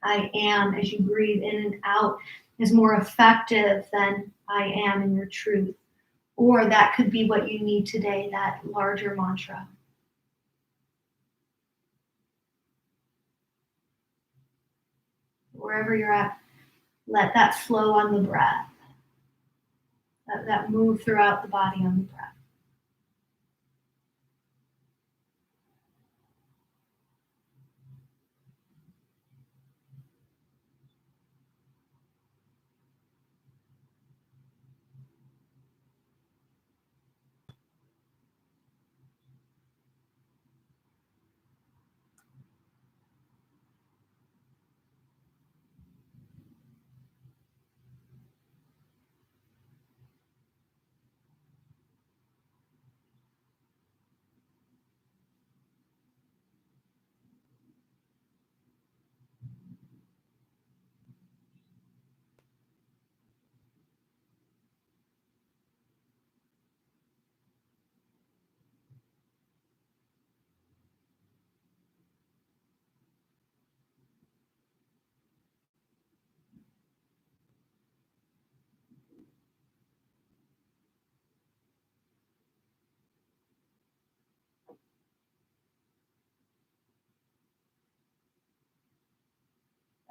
as you breathe in and out is more effective than I am in your truth. Or that could be what you need today, that larger mantra. Wherever you're at, let that flow on the breath. Let that move throughout the body on the breath.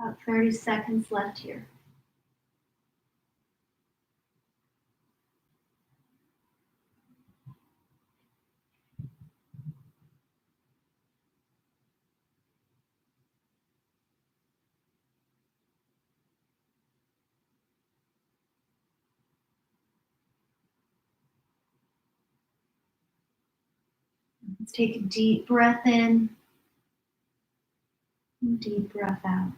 About 30 seconds left here. Let's take a deep breath in and deep breath out.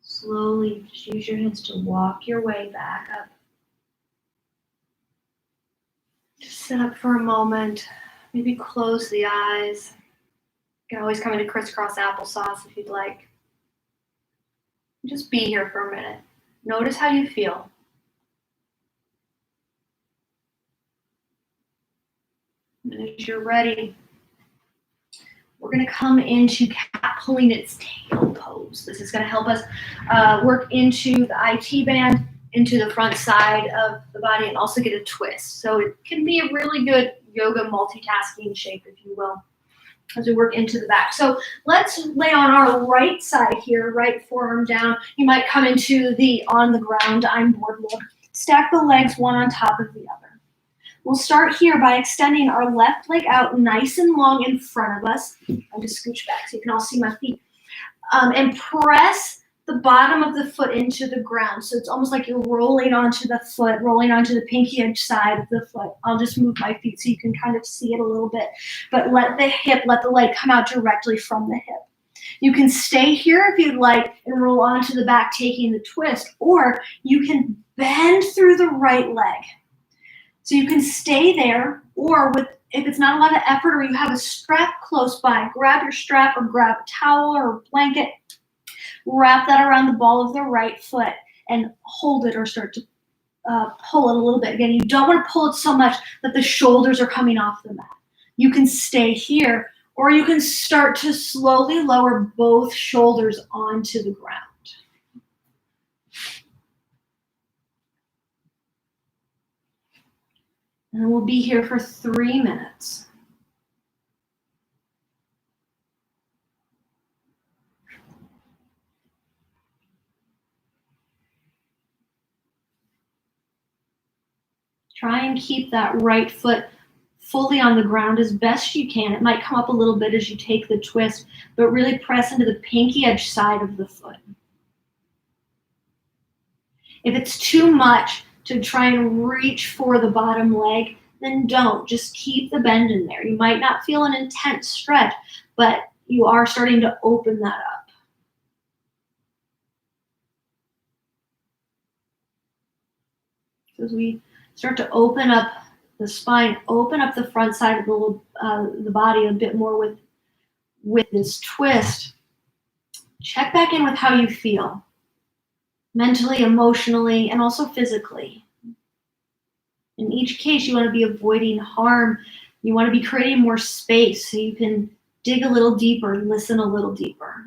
Slowly just use your hands to walk your way back up. Just sit up for a moment. Maybe close the eyes. You can always come into crisscross applesauce if you'd like. Just be here for a minute. Notice how you feel. And as you're ready, we're going to come into cat pulling its tail pose. This is going to help us work into the IT band, into the front side of the body, and also get a twist. So it can be a really good yoga multitasking shape, if you will, as we work into the back. So let's lay on our right side here, right forearm down. You might come into the on the ground, I'm bored look. Stack the legs one on top of the other. We'll start here by extending our left leg out nice and long in front of us. I'll just scooch back so you can all see my feet. And press the bottom of the foot into the ground. So it's almost like you're rolling onto the foot, rolling onto the pinky edge side of the foot. I'll just move my feet so you can kind of see it a little bit. But let the leg come out directly from the hip. You can stay here if you'd like and roll onto the back, taking the twist, or you can bend through the right leg. So you can stay there, or if it's not a lot of effort or you have a strap close by, grab your strap or grab a towel or a blanket, wrap that around the ball of the right foot and hold it or start to pull it a little bit. Again, you don't want to pull it so much that the shoulders are coming off the mat. You can stay here, or you can start to slowly lower both shoulders onto the ground. And we'll be here for 3 minutes. Try and keep that right foot fully on the ground as best you can. It might come up a little bit as you take the twist, but really press into the pinky edge side of the foot. If it's too much to try and reach for the bottom leg, then don't. Just keep the bend in there. You might not feel an intense stretch, but you are starting to open that up. So as we start to open up the spine, open up the front side of the body a bit more with this twist, check back in with how you feel, mentally, emotionally, and also physically. In each case, you want to be avoiding harm. You want to be creating more space so you can dig a little deeper, listen a little deeper.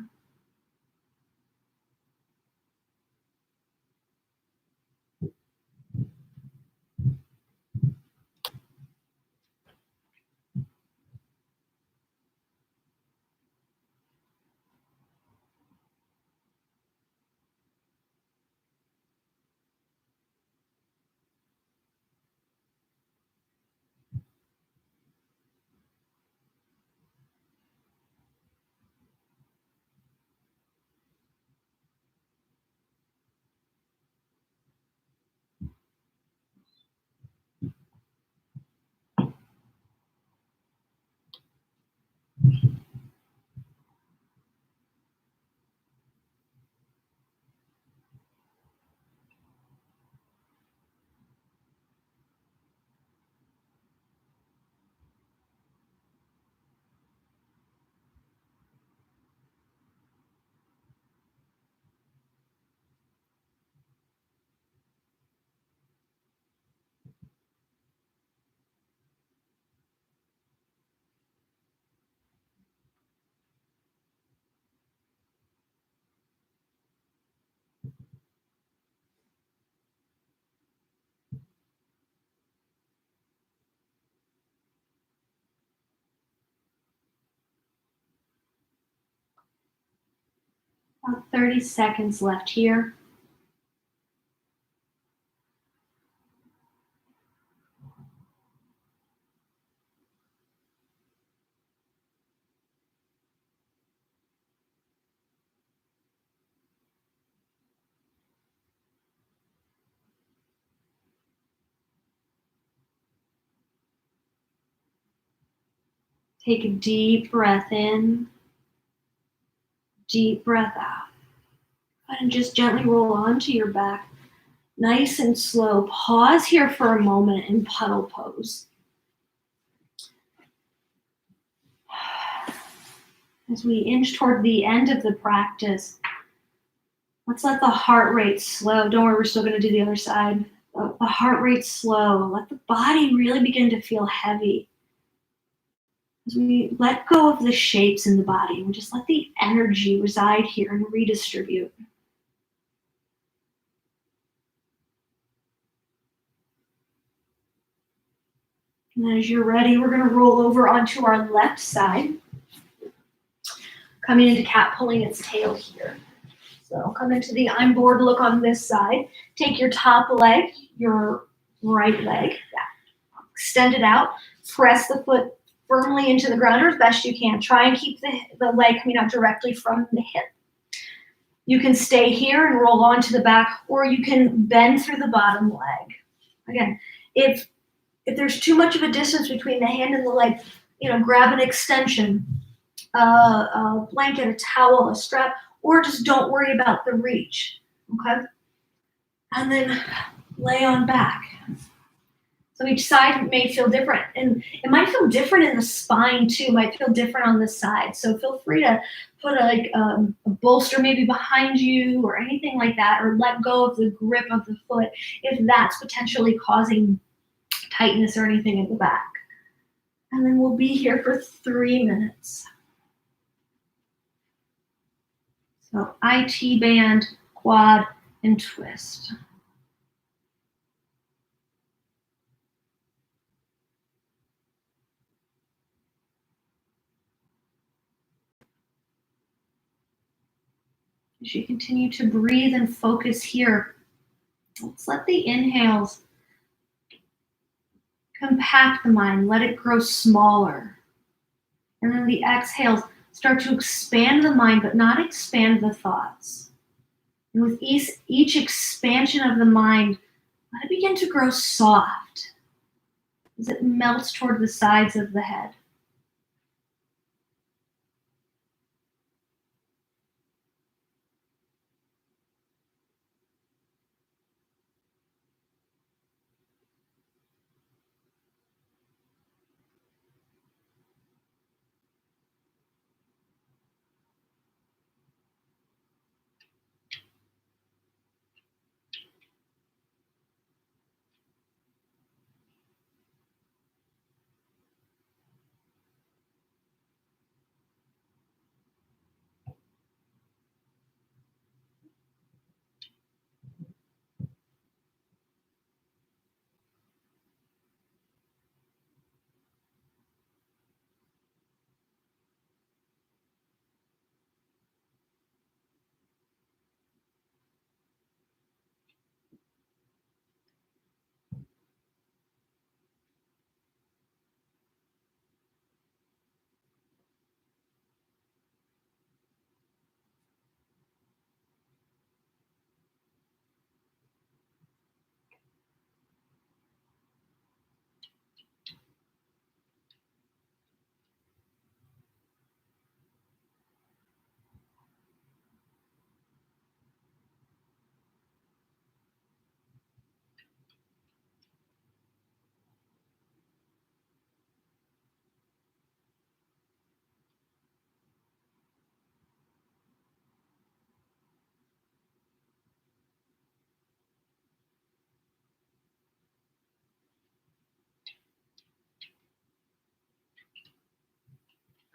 About 30 seconds left here. Take a deep breath in, deep breath out. And just gently roll onto your back, nice and slow. Pause here for a moment in puddle pose. As we inch toward the end of the practice, let's let the heart rate slow. Don't worry, we're still going to do the other side. The heart rate slow. Let the body really begin to feel heavy. As we let go of the shapes in the body and just let the energy reside here and redistribute. And then as you're ready, we're going to roll over onto our left side. Coming into cat, pulling its tail here. So come into the I'm bored look on this side. Take your top leg, your right leg, extend it out. Press the foot firmly into the ground or as best you can. Try and keep the leg coming out directly from the hip. You can stay here and roll onto the back, or you can bend through the bottom leg. Again, if there's too much of a distance between the hand and the leg, grab an extension, a blanket, a towel, a strap, or just don't worry about the reach, okay? And then lay on back. So each side may feel different, and it might feel different in the spine too. It might feel different on the side. So feel free to put a bolster maybe behind you or anything like that, or let go of the grip of the foot if that's potentially causing tightness or anything in the back. And then we'll be here for 3 minutes. So IT band, quad, and twist. As you continue to breathe and focus here, let's let the inhales compact the mind, let it grow smaller. And then the exhales start to expand the mind, but not expand the thoughts. And with each expansion of the mind, let it begin to grow soft as it melts toward the sides of the head.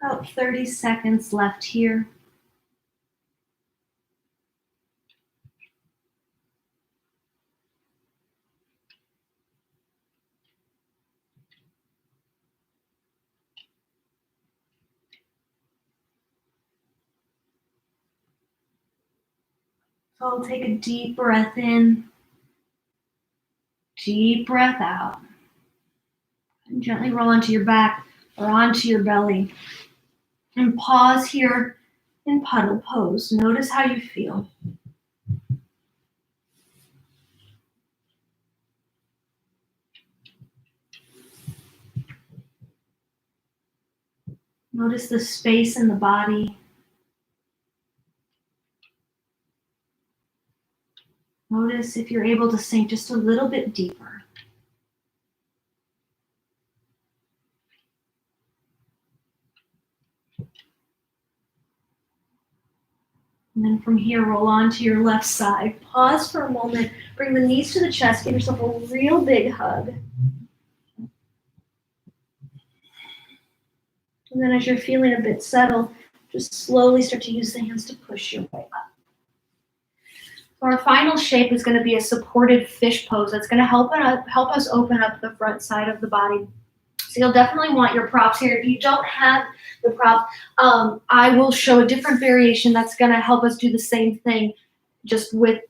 About 30 seconds left here. So I'll take a deep breath in, deep breath out. And gently roll onto your back or onto your belly. And pause here in puddle pose. Notice how you feel. Notice the space in the body. Notice if you're able to sink just a little bit deeper. And then from here, roll on to your left side. Pause for a moment. Bring the knees to the chest. Give yourself a real big hug. And then as you're feeling a bit settled, just slowly start to use the hands to push your way up. So our final shape is going to be a supported fish pose. That's going to help us open up the front side of the body. So you'll definitely want your props here. If you don't have the prop, I will show a different variation that's going to help us do the same thing, just with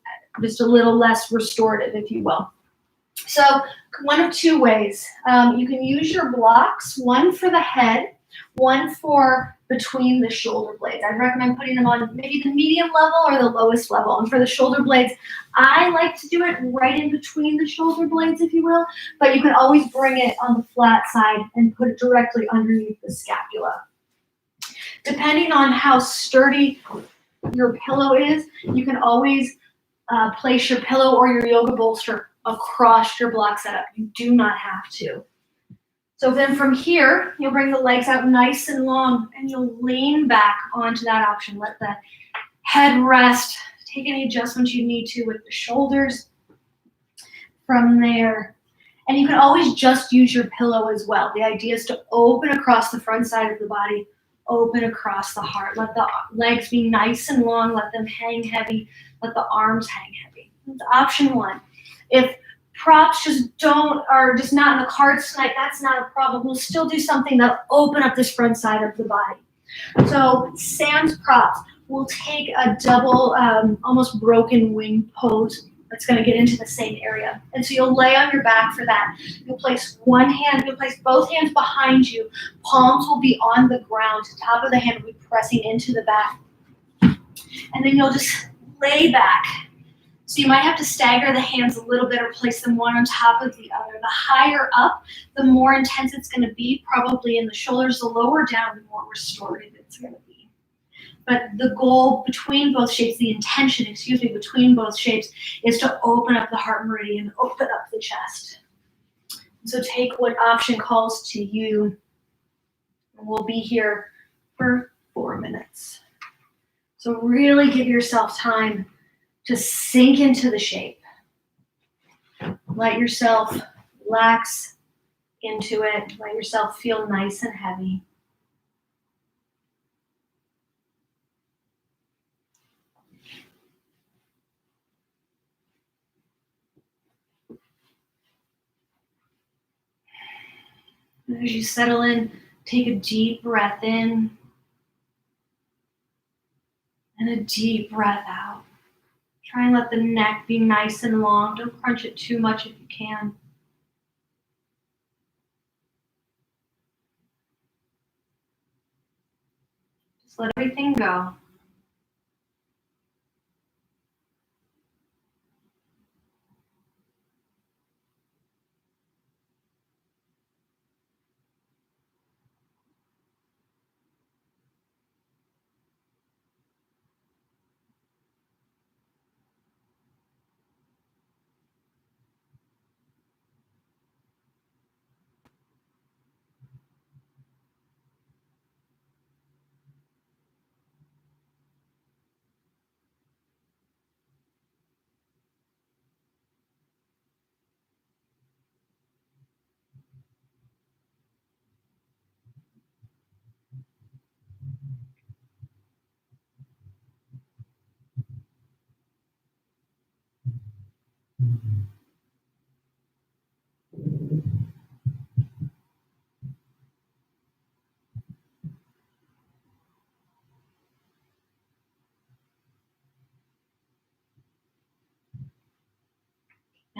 just a little less restorative, if you will. So one of two ways. You can use your blocks, one for the head, one for between the shoulder blades. I'd recommend putting them on maybe the medium level or the lowest level. And for the shoulder blades, I like to do it right in between the shoulder blades, if you will, but you can always bring it on the flat side and put it directly underneath the scapula. Depending on how sturdy your pillow is, you can always place your pillow or your yoga bolster across your block setup. You do not have to. So then from here, you'll bring the legs out nice and long and you'll lean back onto that option. Let the head rest. Take any adjustments you need to with the shoulders from there. And you can always just use your pillow as well. The idea is to open across the front side of the body, open across the heart. Let the legs be nice and long. Let them hang heavy. Let the arms hang heavy. That's option one. If props are just not in the cards tonight, that's not a problem. We'll still do something that'll open up this front side of the body. So sans props, we'll take a double, almost broken wing pose that's going to get into the same area. And so you'll lay on your back for that. You'll place both hands behind you. Palms will be on the ground. The top of the hand will be pressing into the back. And then you'll just lay back. So you might have to stagger the hands a little bit or place them one on top of the other. The higher up, the more intense it's going to be, probably in the shoulders. The lower down, the more restorative it's going to be. But the goal between both shapes, the intention, between both shapes is to open up the heart meridian, open up the chest. So take what option calls to you. We'll be here for 4 minutes. So really give yourself time to sink into the shape. Let yourself relax into it. Let yourself feel nice and heavy. And as you settle in, take a deep breath in and a deep breath out. Try and let the neck be nice and long. Don't crunch it too much if you can. Just let everything go.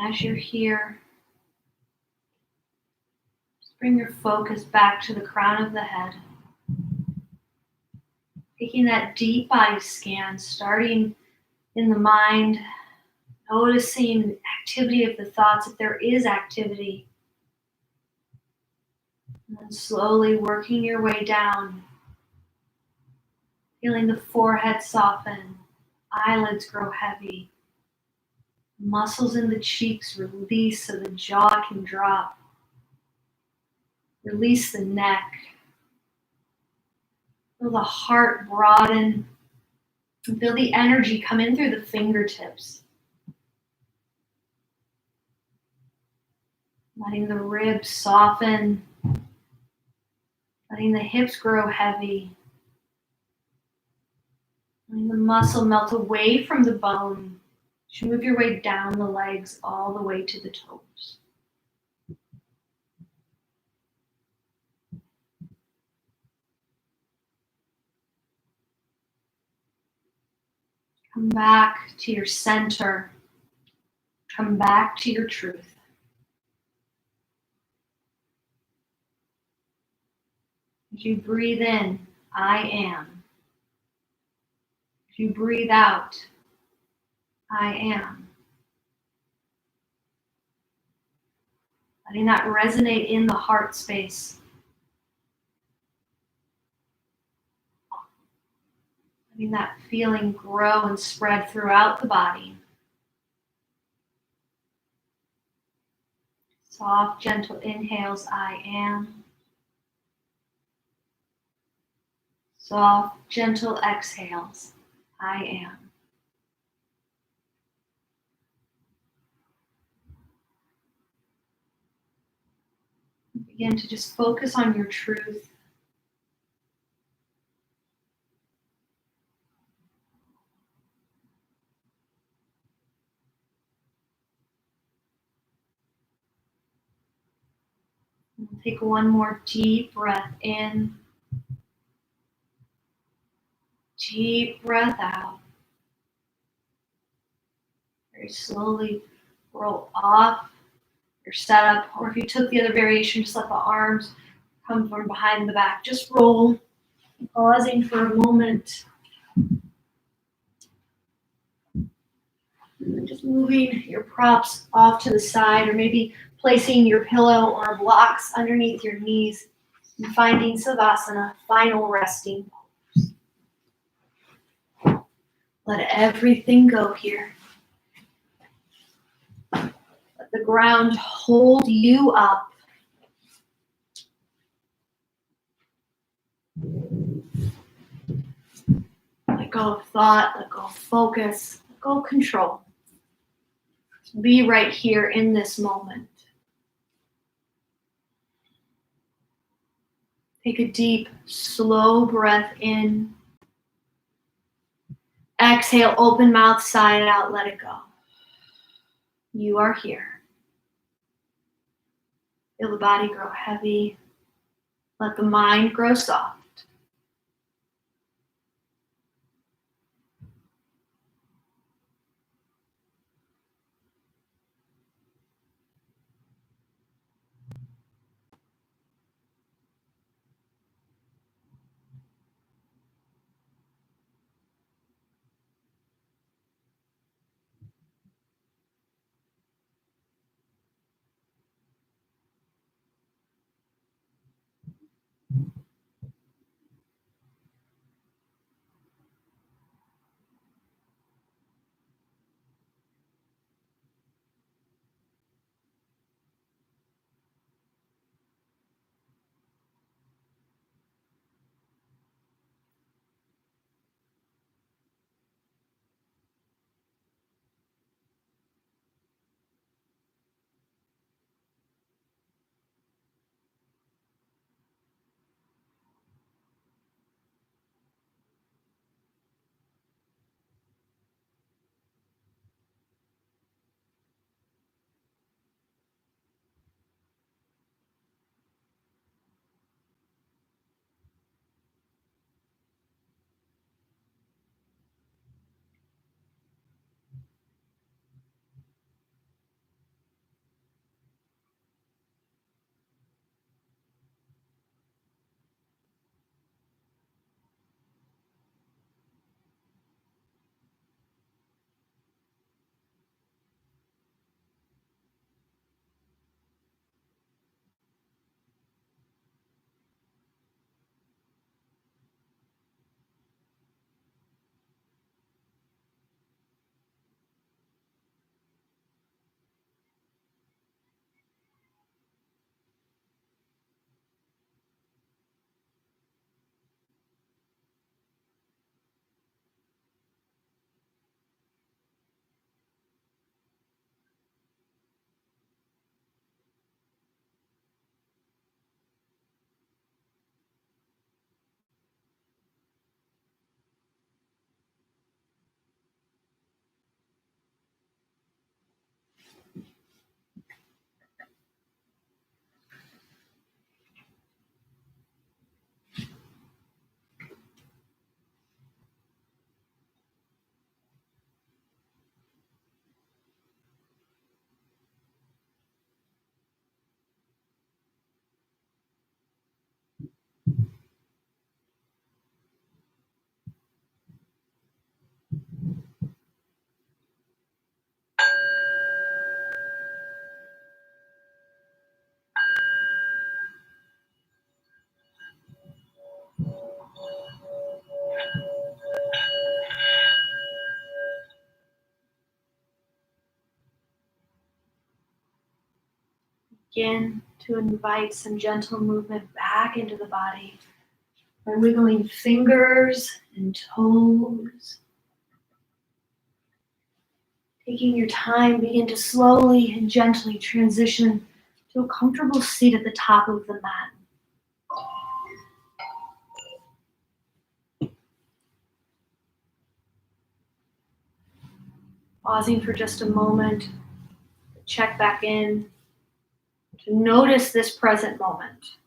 As you're here, just bring your focus back to the crown of the head. Taking that deep body scan, starting in the mind, noticing activity of the thoughts, if there is activity. And then slowly working your way down Feeling the forehead soften, eyelids grow heavy, muscles in the cheeks release so the jaw can drop. Release the neck. Feel the heart broaden. And feel the energy come in through the fingertips. Letting the ribs soften. Letting the hips grow heavy. Letting the muscle melt away from the bone. You move your way down the legs all the way to the toes. Come back to your center. Come back to your truth. As you breathe in, I am. As you breathe out, I am. Letting that resonate in the heart space. Letting that feeling grow and spread throughout the body. Soft, gentle inhales, I am. Soft, gentle exhales, I am. Begin to just focus on your truth. Take one more deep breath in. Deep breath out. Very slowly roll off your setup. Or if you took the other variation, just let the arms come from behind the back. Just roll, pausing for a moment. And just moving your props off to the side, or maybe placing your pillow or blocks underneath your knees and finding Savasana, final resting pose. Let everything go here. Let the ground hold you up. Let go of thought, let go of focus, let go of control. Be right here in this moment. Take a deep, slow breath in. Exhale, open mouth, sigh it out, let it go. You are here. Feel the body grow heavy. Let the mind grow soft. Begin to invite some gentle movement back into the body by wiggling fingers and toes. Taking your time, begin to slowly and gently transition to a comfortable seat at the top of the mat. Pausing for just a moment, to check back in, to notice this present moment.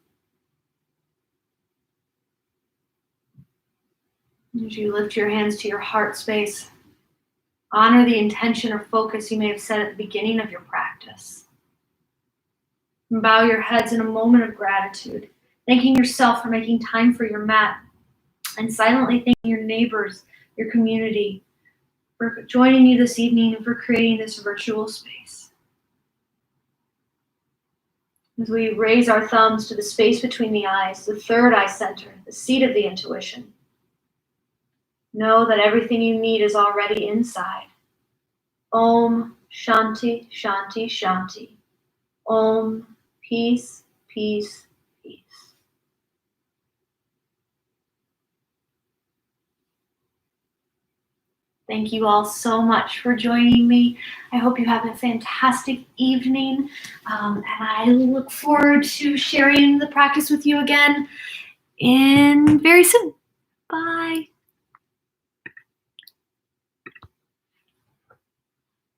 As you lift your hands to your heart space, honor the intention or focus you may have set at the beginning of your practice. And bow your heads in a moment of gratitude, thanking yourself for making time for your mat, and silently thanking your neighbors, your community, for joining you this evening and for creating this virtual space. As we raise our thumbs to the space between the eyes, the third eye center, the seat of the intuition, know that everything you need is already inside. Om Shanti Shanti Shanti. Om Peace Peace Peace. Thank you all so much for joining me. I hope you have a fantastic evening, and I look forward to sharing the practice with you again very soon. Bye.